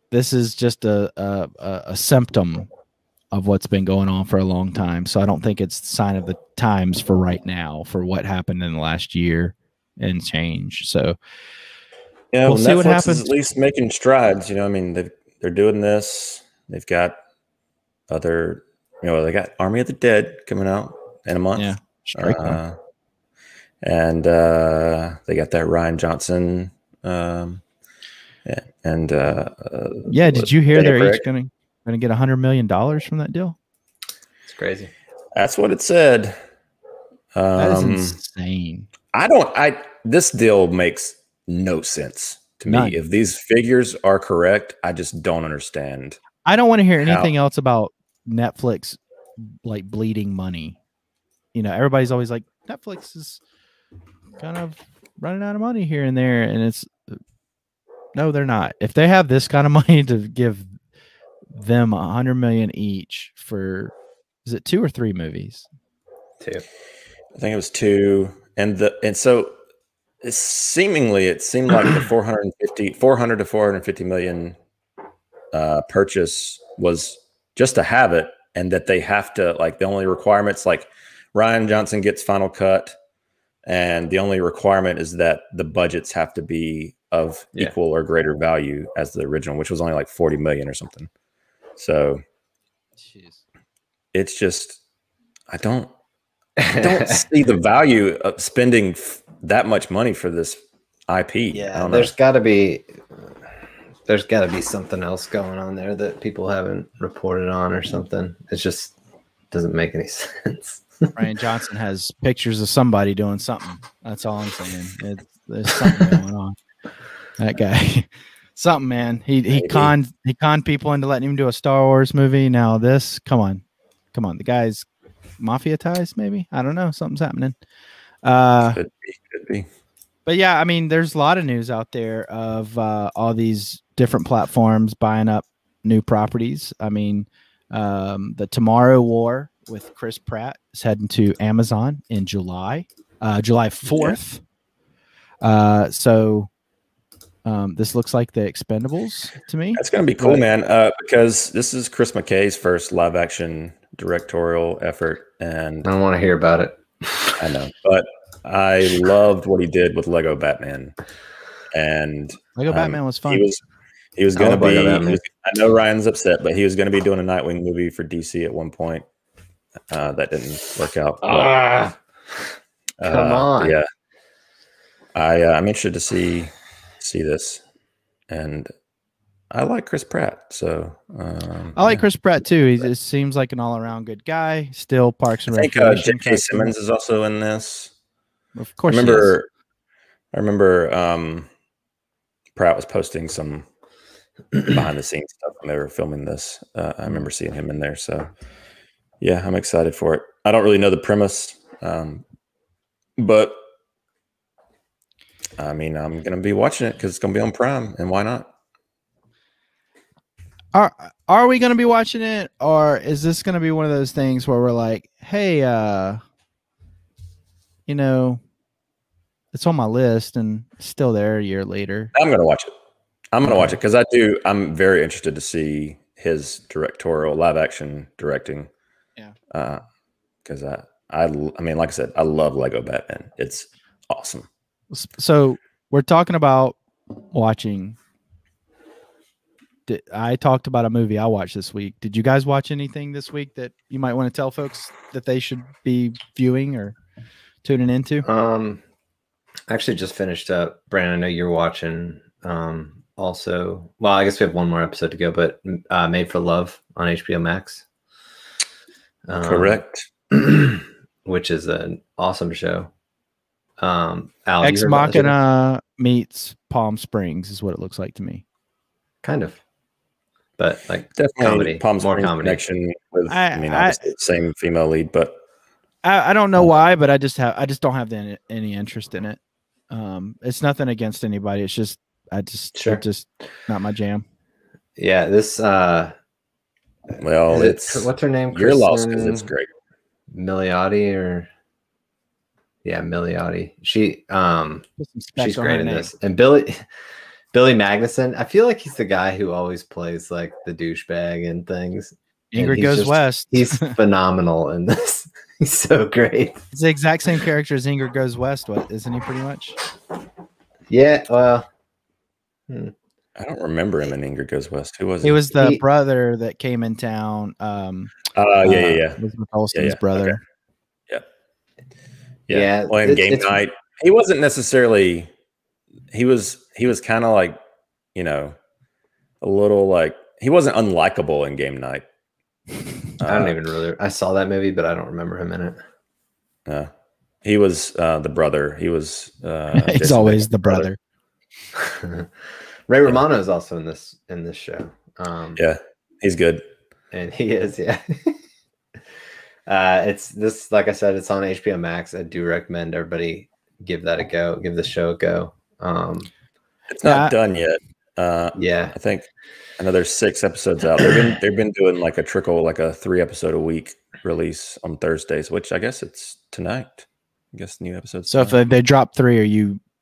this is just a symptom of what's been going on for a long time. So I don't think it's the sign of the times for right now for what happened in the last year and change. So yeah, we'll see what happens. Is at least making strides. You know, I mean, they're doing this. They've got other, they got Army of the Dead coming out in a month. Yeah, and they got that Rian Johnson. Did you hear they're each going to get $100 million from that deal? It's crazy. That's what it said. That is insane. This deal makes no sense to me. If these figures are correct, I just don't understand. I don't want to hear anything else about Netflix like bleeding money. Everybody's always like, Netflix is kind of running out of money here and there, and no, they're not. If they have this kind of money to give them $100 million each for, is it 2 or 3 movies? 2. I think it was 2, and so it seemed like the 400 to 450 million purchase was just to have it, and that they have to, like, the only requirements, like Rian Johnson gets final cut, and the only requirement is that the budgets have to be of equal or greater value as the original, which was only like 40 million or something. So it's just, I don't see the value of spending that much money for this IP. Yeah, there's got to be something else going on there that people haven't reported on or something. It just doesn't make any sense. Rian Johnson has pictures of somebody doing something. That's all I'm saying. There's something going on. That guy, something, man. He conned people into letting him do a Star Wars movie. Now this, come on. The guy's mafia ties, maybe. I don't know. Something's happening. Could be. But yeah, I mean, there's a lot of news out there of all these different platforms buying up new properties. I mean, the Tomorrow War with Chris Pratt is heading to Amazon in July 4th. So this looks like the Expendables to me. That's going to be cool, man, because this is Chris McKay's first live action directorial effort, and I don't want to hear about it. I know, but I loved what he did with Lego Batman, and Lego Batman was fun. He was going to be. I know Ryan's upset, but he was going to be doing a Nightwing movie for DC at one point. That didn't work out. Come on. Yeah, I'm interested to see this, and I like Chris Pratt, so I like Chris Pratt too. He just seems like an all-around good guy. Still Parks and I think Recreation. J.K. Simmons is also in this. Of course, I remember Pratt was posting some behind-the-scenes stuff when they were filming this. I remember seeing him in there. So, yeah, I'm excited for it. I don't really know the premise, but I mean, I'm going to be watching it because it's going to be on Prime, and why not? Are we going to be watching it, or is this going to be one of those things where we're like, hey, you know, it's on my list and still there a year later? I'm going to watch it. I'm going to watch it because I'm very interested to see his directorial live action directing. Yeah. Because I mean, like I said, I love Lego Batman. It's awesome. So we're talking about watching. I talked about a movie I watched this week. Did you guys watch anything this week that you might want to tell folks that they should be viewing or tuning into? I actually just finished up. Brandon, I know you're watching. Also, well, I guess we have one more episode to go, but Made for Love on HBO Max. Correct. Which is an awesome show. Ex Machina meets Palm Springs is what it looks like to me. Kind of. But like definitely comedy, Palm more Springs comedy. Connection with, obviously the same female lead, but I don't know why, but I just don't have any interest in it. It's nothing against anybody. It's just it's just not my jam. Yeah, this well, what's her name? You're lost because it's great. Milioti Milioti. She's great in this. And Billy Magnuson, I feel like he's the guy who always plays like the douchebag and things. Ingrid Goes West. He's phenomenal in this. He's so great. It's the exact same character as Ingrid Goes West, isn't he? Pretty much. Yeah. Well, I don't remember him in Ingrid Goes West. Who was he? He was the brother that came in town. Elizabeth Olsen's brother. Okay. Yeah. Well, in Game Night, he wasn't necessarily. He was kind of like, a little like he wasn't unlikable in Game Night. I don't even really. I saw that movie, but I don't remember him in it. He was the brother. He was. He's always the brother. Ray Romano is also in this show. Yeah, he's good, and he is. Yeah. It's this, like I said, it's on HBO Max. I do recommend everybody give that a go. Give the show a go. It's not done yet. Yeah, I think another 6 episodes out. They've been doing like a 3 episode a week release on Thursdays, which I guess it's tonight. I guess new episodes. So if they drop 3,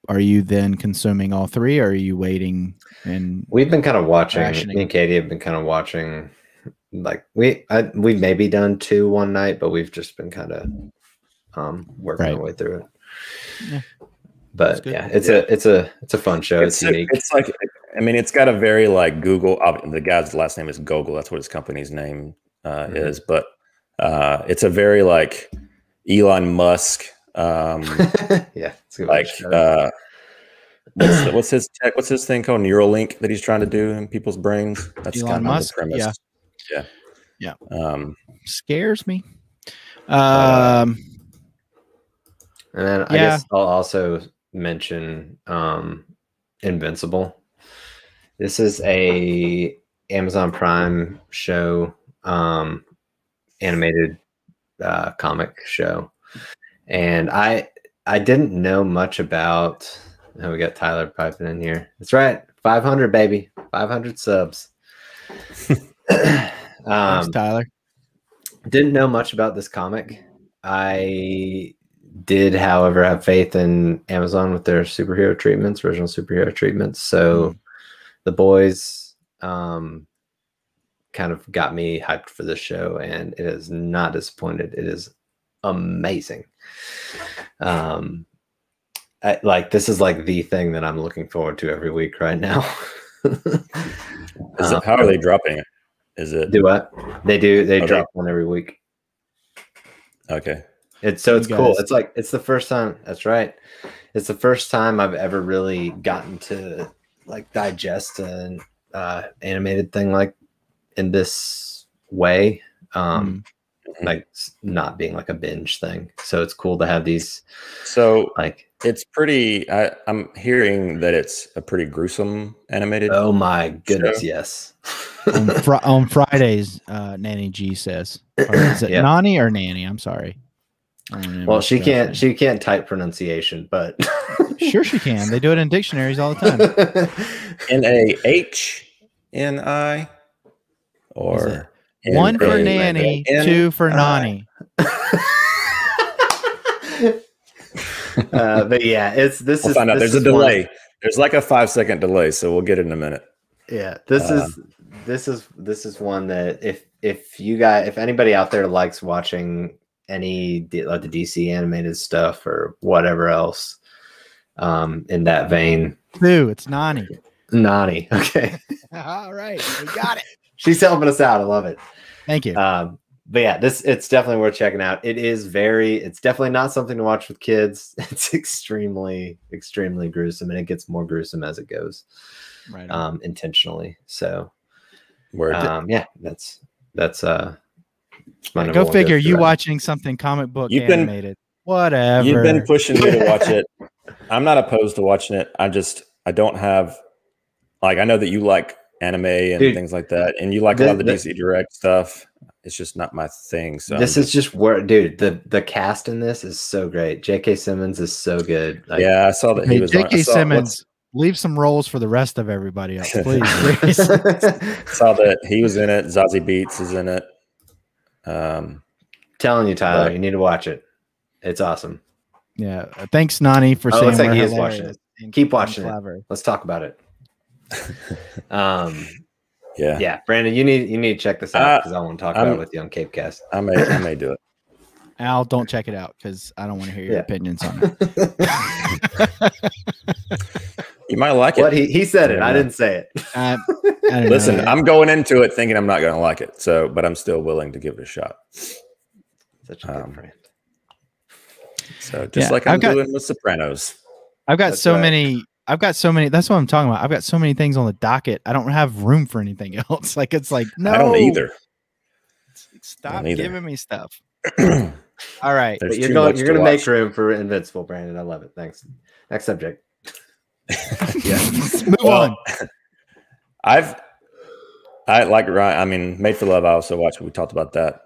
are you then consuming all 3, or are you waiting? And we've been kind of watching. Me and Katie have been kind of watching. Like we've maybe done 2 one night, but we've just been kind of working our way through it. Yeah. But yeah, it's a fun show. It's unique. It's like, I mean, it's got a very like Google. The guy's last name is Gogol. That's what his company's name is. But it's a very like Elon Musk. Yeah, it's like what's his tech? What's his thing called? Neuralink that he's trying to do in people's brains. That's Elon Musk. The premise. Yeah. Scares me. And then I guess I'll also mention Invincible. This is a Amazon Prime show, animated comic show, and I didn't know much about. Oh, we got Tyler piping in here. That's right, 500 baby, 500 subs. Thanks, Tyler. Didn't know much about this comic. I did, however, have faith in Amazon with their superhero treatments, original superhero treatments. So the boys kind of got me hyped for this show, and it is not disappointed. It is amazing. This is like the thing that I'm looking forward to every week right now. How are they dropping it? Is it do what they do? They drop one every week. Okay. It's cool. It's the first time. That's right. It's the first time I've ever really gotten to like digest an animated thing like in this way. Like not being like a binge thing. So it's cool to have these. So like it's pretty. I'm hearing that it's a pretty gruesome animated. Oh my goodness, show. Yes. on Fridays, Nanny G says. Or is it Nani or Nanny? I'm sorry. Well, she can't type pronunciation, but sure she can. They do it in dictionaries all the time. NAHNI or one for Nanny, two for Nani. But yeah, we'll find out. There's a delay. There's like a 5-second delay, so we'll get it in a minute. Yeah, this is one that if anybody out there likes watching any like the DC animated stuff or whatever else, in that vein. Dude, it's Nani. Nani. Okay. All right, we got it. She's helping us out. I love it. Thank you. But yeah, it's definitely worth checking out. It's definitely not something to watch with kids. It's extremely, extremely gruesome, and it gets more gruesome as it goes. Right. Intentionally. So yeah, that's my go figure. You watching something comic book animated. Whatever. You've been pushing me to watch it. I'm not opposed to watching it. I don't have I know that you like anime and things like that, and you like a lot of the DC Direct stuff. It's just not my thing. So this is just where, dude, the cast in this is so great. J.K. Simmons is so good. Yeah, I saw that he was J.K. Simmons. Leave some roles for the rest of everybody else, please. Saw that he was in it. Zazie Beetz is in it. Telling you, Tyler, you need to watch it. It's awesome. Yeah. Thanks, Nani, for saying looks like he is watching it. Keep watching it. Clever. Let's talk about it. Yeah, Brandon, you need to check this out because I want to talk about it with you on Capecast. I may do it. Al, don't check it out because I don't want to hear your opinions on it. You might like it. What he said it. I didn't say it. I don't Listen, know. I'm going into it thinking I'm not going to like it. So, but I'm still willing to give it a shot. Such a good friend. So just like I'm doing with Sopranos. I've got so many. That's what I'm talking about. I've got so many things on the docket. I don't have room for anything else. It's like, no. I don't either. Stop giving me stuff. All right. But you're going to make room for Invincible, Brandon. I love it. Thanks. Next subject. Move on. I like Ryan. I mean, Made for Love. I also watched. We talked about that.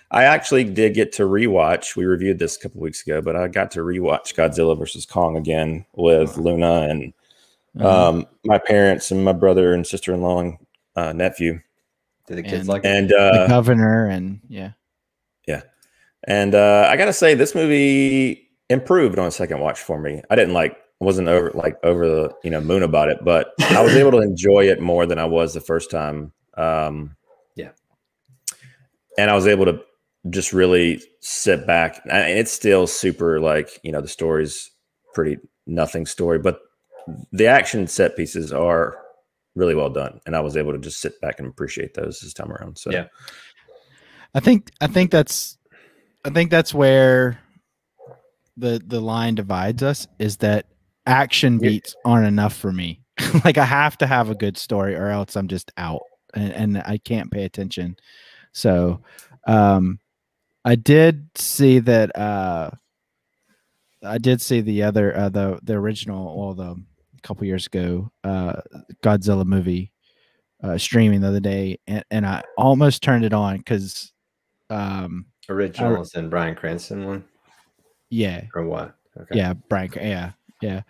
I actually did get to rewatch. We reviewed this a couple weeks ago, but I got to rewatch Godzilla versus Kong again with Luna and my parents and my brother and sister-in-law and nephew. Did the kids like it? And the governor and yeah. And I gotta say, this movie improved on a second watch for me. I wasn't over the moon about it, but I was able to enjoy it more than I was the first time. And I was able to just really sit back. And it's still super the story's pretty nothing story, but the action set pieces are really well done. And I was able to just sit back and appreciate those this time around. So yeah, I think that's where the line divides us, is that action beats aren't enough for me. I have to have a good story or else I'm just out and I can't pay attention. So I did see that I did see the other the original, the couple years ago Godzilla movie streaming the other day, and I almost turned it on because original is in Bryan Cranston one. Yeah. Or what? Okay. Yeah, Bryan. Yeah.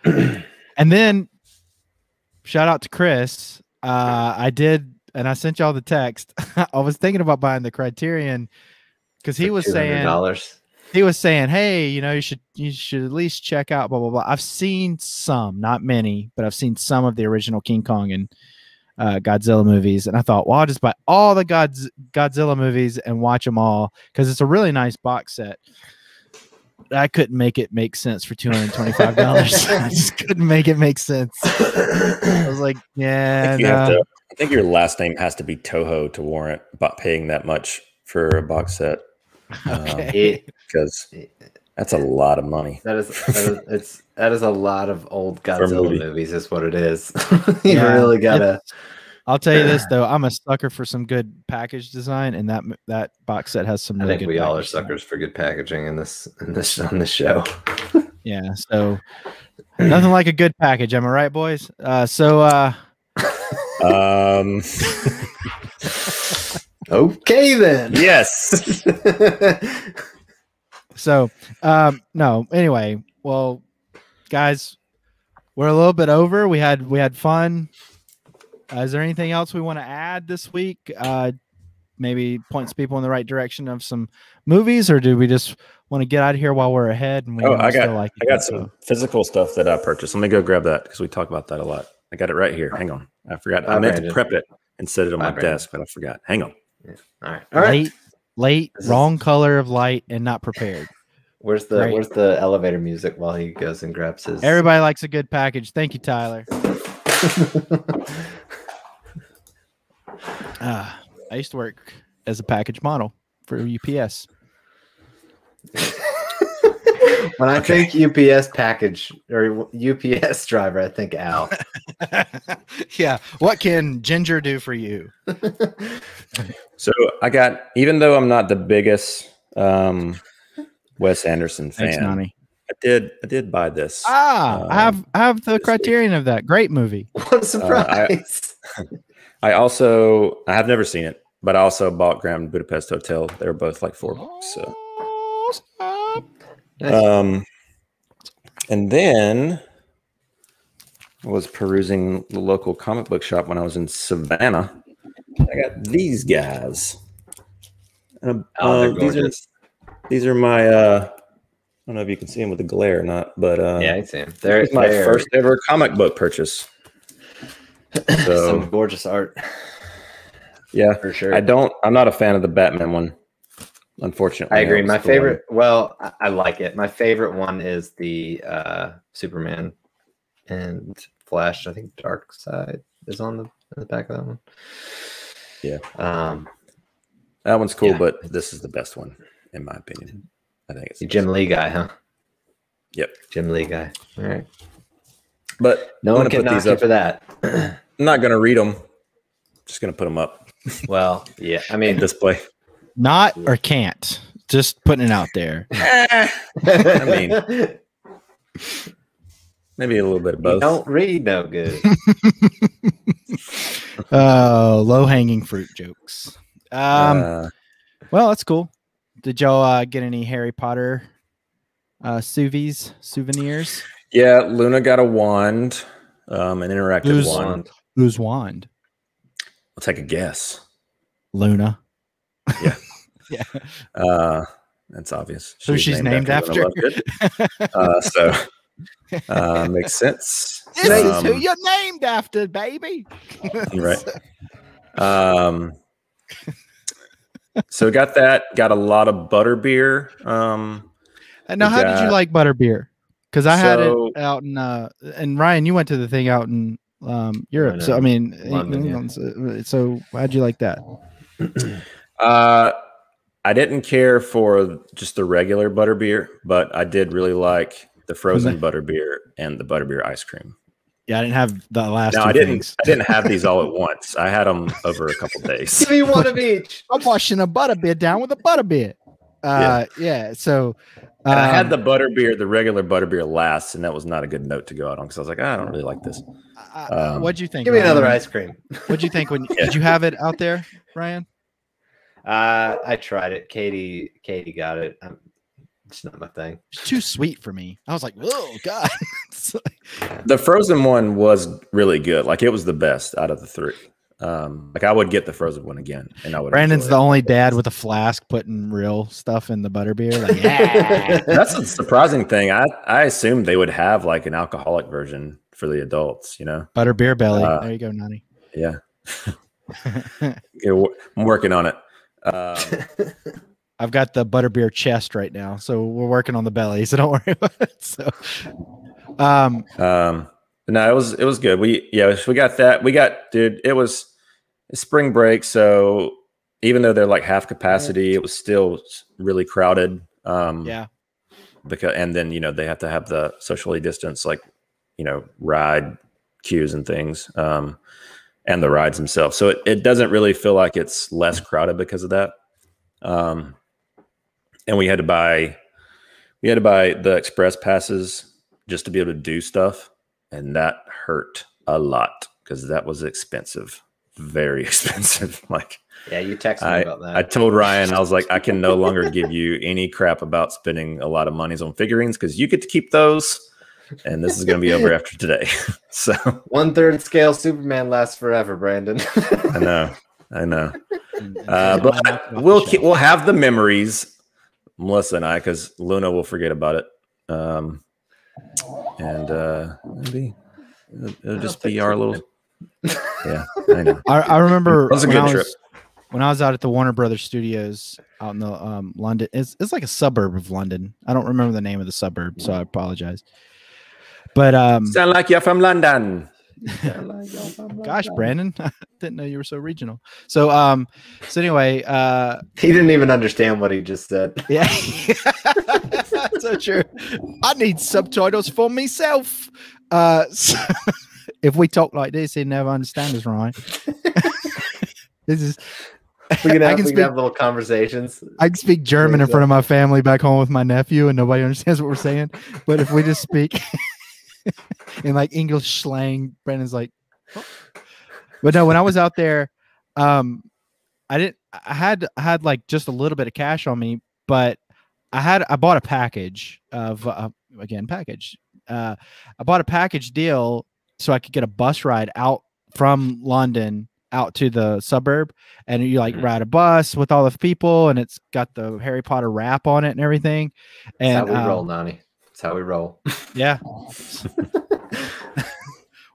And then shout out to Chris. I did, and I sent y'all the text. I was thinking about buying the Criterion because he was saying, hey, you should at least check out blah blah blah. I've seen some, not many, but I've seen some of the original King Kong and Godzilla movies, and I thought, well, I'll just buy all the Godzilla movies and watch them all because it's a really nice box set. I couldn't make it make sense for $225. I just couldn't make it make sense. I was like, yeah. I think your last name has to be Toho to warrant about paying that much for a box set. Okay. Because that's a lot of money. That is a lot of old Godzilla movies, is what it is. You really gotta. I'll tell you this though, I'm a sucker for some good package design, and that box set has some really good. I think we all are design. suckers for good packaging on this show. Yeah, so nothing like a good package. Am I right, boys? Okay then. Yes. So no. Anyway, well, guys, we're a little bit over. We had fun. Is there anything else we want to add this week? Maybe points people in the right direction of some movies, or do we just want to get out of here while we're ahead? And we I got some physical stuff that I purchased. Let me go grab that because we talk about that a lot. I got it right here. Hang on, I forgot. I meant to prep it and set it on my desk, but I forgot. Hang on. Yeah. All right. Late, wrong color of light, and not prepared. Where's the elevator music while he goes and grabs his? Everybody likes a good package. Thank you, Tyler. I used to work as a package model for UPS. When I think UPS package or UPS driver, I think Al. Yeah. What can Ginger do for you? So I got, even though I'm not the biggest Wes Anderson fan, Thanks, Nani. I did buy this. I have the Criterion of that. Great movie. What a surprise. I have never seen it, but I also bought Grand Budapest Hotel. They were both like $4. So. And then I was perusing the local comic book shop when I was in Savannah. I got these guys. They're gorgeous. These are my I don't know if you can see them with the glare or not, but yeah, I see them. They're my first ever comic book purchase. So some gorgeous art. Yeah, for sure. I'm not a fan of the Batman one. Unfortunately, I agree. My favorite, well, I like it. My favorite one is the Superman and Flash. I think Dark Side is on the back of that one. Yeah. That one's cool, but this is the best one, in my opinion. I think it's Jim Lee guy, huh? Yep. Jim Lee guy. All right. But no one can knock you for that. I'm not going to read them. Just going to put them up. Well, yeah. I mean, display. Not or can't. Just putting it out there. I mean, maybe a little bit of both. You don't read no good. Low-hanging fruit jokes. Well, that's cool. Did y'all get any Harry Potter souvenirs? Yeah, Luna got a wand, an interactive wand. Whose wand? I'll take a guess. Luna. Yeah. Yeah. That's obvious. So she's named after. So makes sense. This is who you're named after, baby. Right. So we got that. Got a lot of butterbeer. And now, how did you like butterbeer? Because I had it out in and Ryan, you went to the thing out in Europe. So I mean, London, so how'd you like that? I didn't care for just the regular butterbeer, but I did really like the frozen butterbeer and the butterbeer ice cream. Yeah, I didn't have the last. No, two I didn't. things. I didn't have these all at once. I had them over a couple days. Give me one of each. I'm washing a butterbeer down with a butterbeer. Yeah. So and I had the butterbeer, the regular butterbeer last, and that was not a good note to go out on because I was like, I don't really like this. What'd you think? Give me Ryan? another ice cream. What'd you think when did you have it out there, Ryan? I tried it. Katie got it. It's not my thing. It's too sweet for me. I was like, oh god. The frozen one was really good. Like it was the best out of the three. Like I would get the frozen one again, and I would. Brandon's the only dad with a flask putting real stuff in the butterbeer. Like, yeah. That's a surprising thing. I assumed they would have like an alcoholic version for the adults. You know, butterbeer belly. There you go, Nani. Yeah. I'm working on it. I've got the butterbeer chest right now, so we're working on the belly. So don't worry about it. So, no, it was good. We got that. Dude, it was spring break, so even though they're like half capacity, it was still really crowded. Yeah. And then they have to have the socially distance, like ride queues and things. and the rides themselves. So it doesn't really feel like it's less crowded because of that. And we had to buy the express passes just to be able to do stuff. And that hurt a lot because that was expensive, very expensive. Like, yeah, you texted me about that. I told Ryan, I was like, I can no longer give you any crap about spending a lot of monies on figurines because you get to keep those. And this is going to be over after today. So 1/3 scale Superman lasts forever, Brandon. I know. But we'll have the memories, Melissa and I, because Luna will forget about it. And maybe it'll just be our little. Yeah, I know. I remember it was a good trip. When I was out at the Warner Brothers Studios out in the London. It's like a suburb of London. I don't remember the name of the suburb, so I apologize. But sound like you're from London. Gosh, Brandon, I didn't know you were so regional. So anyway, he didn't even understand what he just said. Yeah, so true. I need subtitles for myself. So if we talk like this, he'd never understand us, right? This is. We can have little conversations. I can speak German in front of my family back home with my nephew, and nobody understands what we're saying. But if we just speak in like English slang, Brandon's like, oh. But no, when I was out there, I had like just a little bit of cash on me, but I bought a package of I bought a package deal so I could get a bus ride out from London out to the suburb, and you like ride a bus with all the people, and it's got the Harry Potter wrap on it and everything. And that's how we roll, Nani. That's how we roll. Yeah.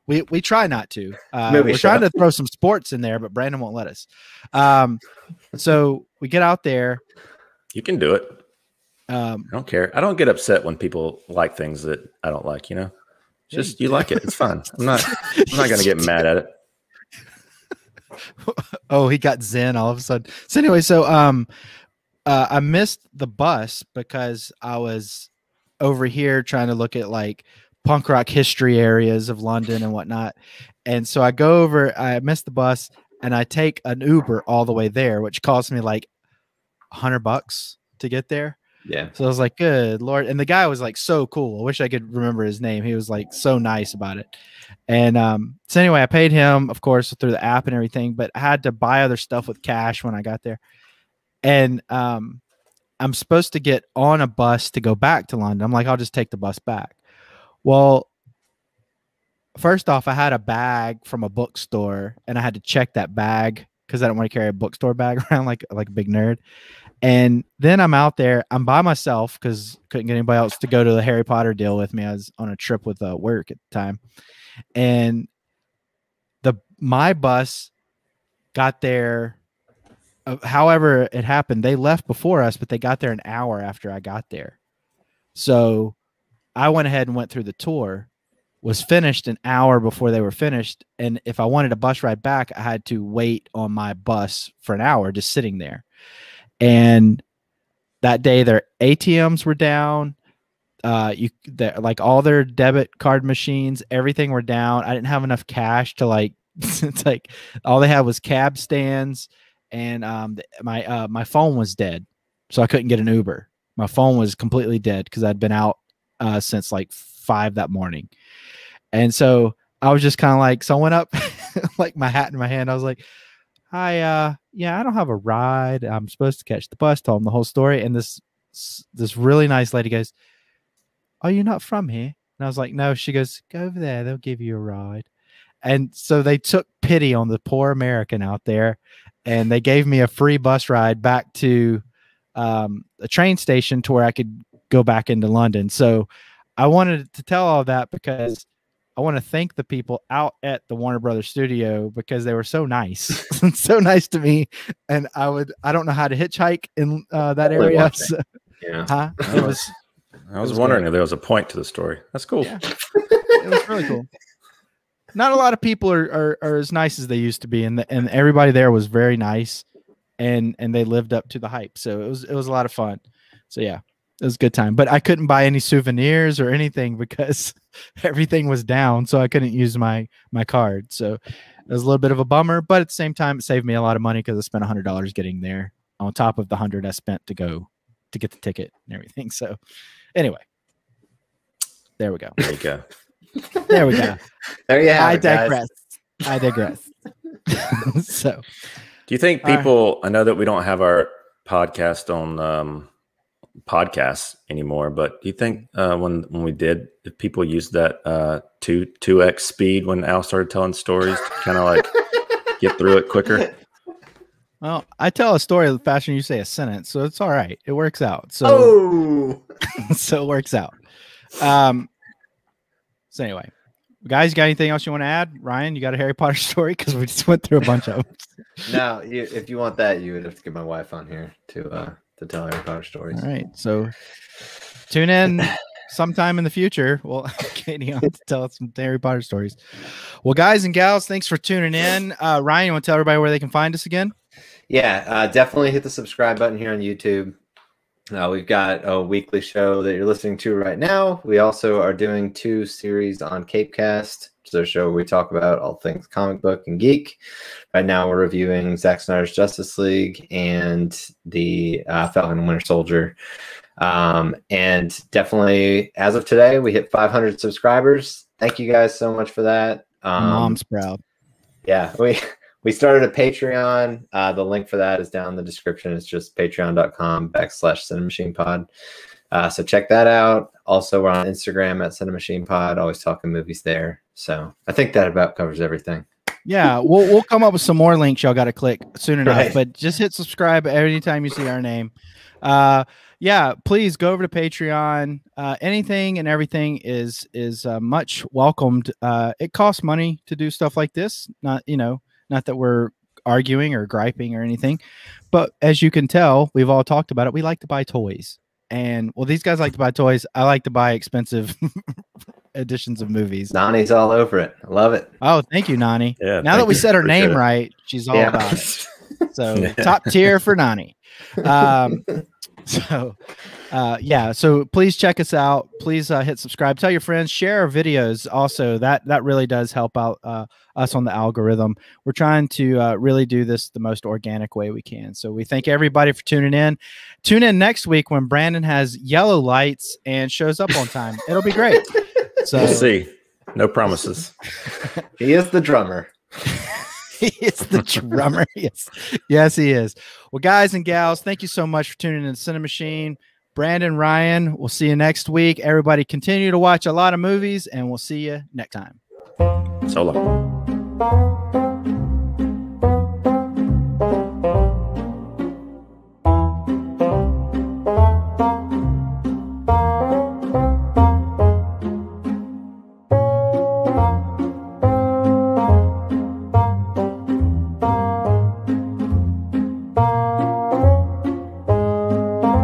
we try not to. We're trying to throw some sports in there, but Brandon won't let us. So we get out there. You can do it. I don't care. I don't get upset when people like things that I don't like, you know. Just you like it. It's fun. I'm not gonna get mad at it. Oh, he got zen all of a sudden. So anyway, I missed the bus because I was over here trying to look at like punk rock history areas of London and whatnot. And so I go over, I missed the bus, and I take an Uber all the way there, which cost me like $100 to get there. Yeah. So I was like, good Lord. And the guy was like so cool. I wish I could remember his name. He was like so nice about it. And so anyway, I paid him, of course, through the app and everything, but I had to buy other stuff with cash when I got there. And I'm supposed to get on a bus to go back to London. I'm like, I'll just take the bus back. Well, first off, I had a bag from a bookstore, and I had to check that bag because I don't want to carry a bookstore bag around like a big nerd. And then I'm out there. I'm by myself because couldn't get anybody else to go to the Harry Potter deal with me. I was on a trip with work at the time. And my bus got there. However it happened, they left before us, but they got there an hour after I got there. So I went ahead and went through the tour, was finished an hour before they were finished. And if I wanted a bus ride back, I had to wait on my bus for an hour just sitting there. And that day their ATMs were down. Like all their debit card machines, everything were down. I didn't have enough cash to like, it's like all they had was cab stands, and my phone was dead, so I couldn't get an Uber. My phone was completely dead because I'd been out since like 5 that morning. And so I was just kind of like, so I went up like my hat in my hand. I was like, hi, yeah, I don't have a ride. I'm supposed to catch the bus. Told them the whole story. And this really nice lady goes, are you not from here? And I was like, no. She goes, go over there. They'll give you a ride. And so they took pity on the poor American out there, and they gave me a free bus ride back to a train station to where I could go back into London. So I wanted to tell all that because I want to thank the people out at the Warner Brothers studio because they were so nice, so nice to me. And I don't know how to hitchhike in that area. So, yeah. I was wondering if there was a point to the story. That's cool. Yeah. It was really cool. Not a lot of people are as nice as they used to be, and everybody there was very nice, and they lived up to the hype. So it was a lot of fun. So yeah, it was a good time. But I couldn't buy any souvenirs or anything because everything was down, so I couldn't use my card. So It was a little bit of a bummer, but at the same time, it saved me a lot of money because I spent $100 getting there on top of the 100 I spent to get the ticket and everything. So anyway, there we go. There you go. There we go. There you have I it, guys. digress. I digress. So, do you think people? I know that we don't have our podcast on podcasts anymore, but do you think when we did, if people used that 2x speed when Al started telling stories to kind of like get through it quicker? Well, I tell a story the faster than you say a sentence, so it's all right. It works out. So, so it works out. So anyway, guys, you got anything else you want to add? Ryan, you got a Harry Potter story? Because we just went through a bunch of them. No, if you want that, you would have to get my wife on here to tell Harry Potter stories. All right, so tune in sometime in the future. Well, Katie on to tell us some Harry Potter stories. Well, guys and gals, thanks for tuning in. Ryan, you want to tell everybody where they can find us again? Yeah, definitely hit the subscribe button here on YouTube. We've got a weekly show that you're listening to right now. We also are doing 2 series on Capecast. It's a show where we talk about all things comic book and geek. Right now, we're reviewing Zack Snyder's Justice League and the Falcon and Winter Soldier. And definitely, as of today, we hit 500 subscribers. Thank you guys so much for that. Mom's proud. Yeah, we started a Patreon. The link for that is down in the description. It's just patreon.com/CiNEMAChinePod. So check that out. Also, we're on Instagram at CiNEMAChinePod, always talking movies there. So I think that about covers everything. Yeah, we'll come up with some more links y'all got to click soon enough. Right. But just hit subscribe anytime you see our name. Yeah, please go over to Patreon. Anything and everything is much welcomed. It costs money to do stuff like this. Not that we're arguing or griping or anything, but as you can tell, we've all talked about it. We like to buy toys, and well, these guys like to buy toys. I like to buy expensive editions of movies. Nani's all over it. I love it. Oh, thank you, Nani. Yeah, now that we said her name right, she's all about it. So top tier for Nani. So please check us out. Please hit subscribe, tell your friends, share our videos. Also, that really does help out us on the algorithm. We're trying to really do this the most organic way we can. So we thank everybody for tuning in. Tune in next week when Brandon has yellow lights and shows up on time. It'll be great. So we'll see. No promises. He is the drummer. He is the drummer. Yes, he is. Well, guys and gals, thank you so much for tuning in to CineMachine. Brandon, Ryan, we'll see you next week. Everybody continue to watch a lot of movies, and we'll see you next time. So long.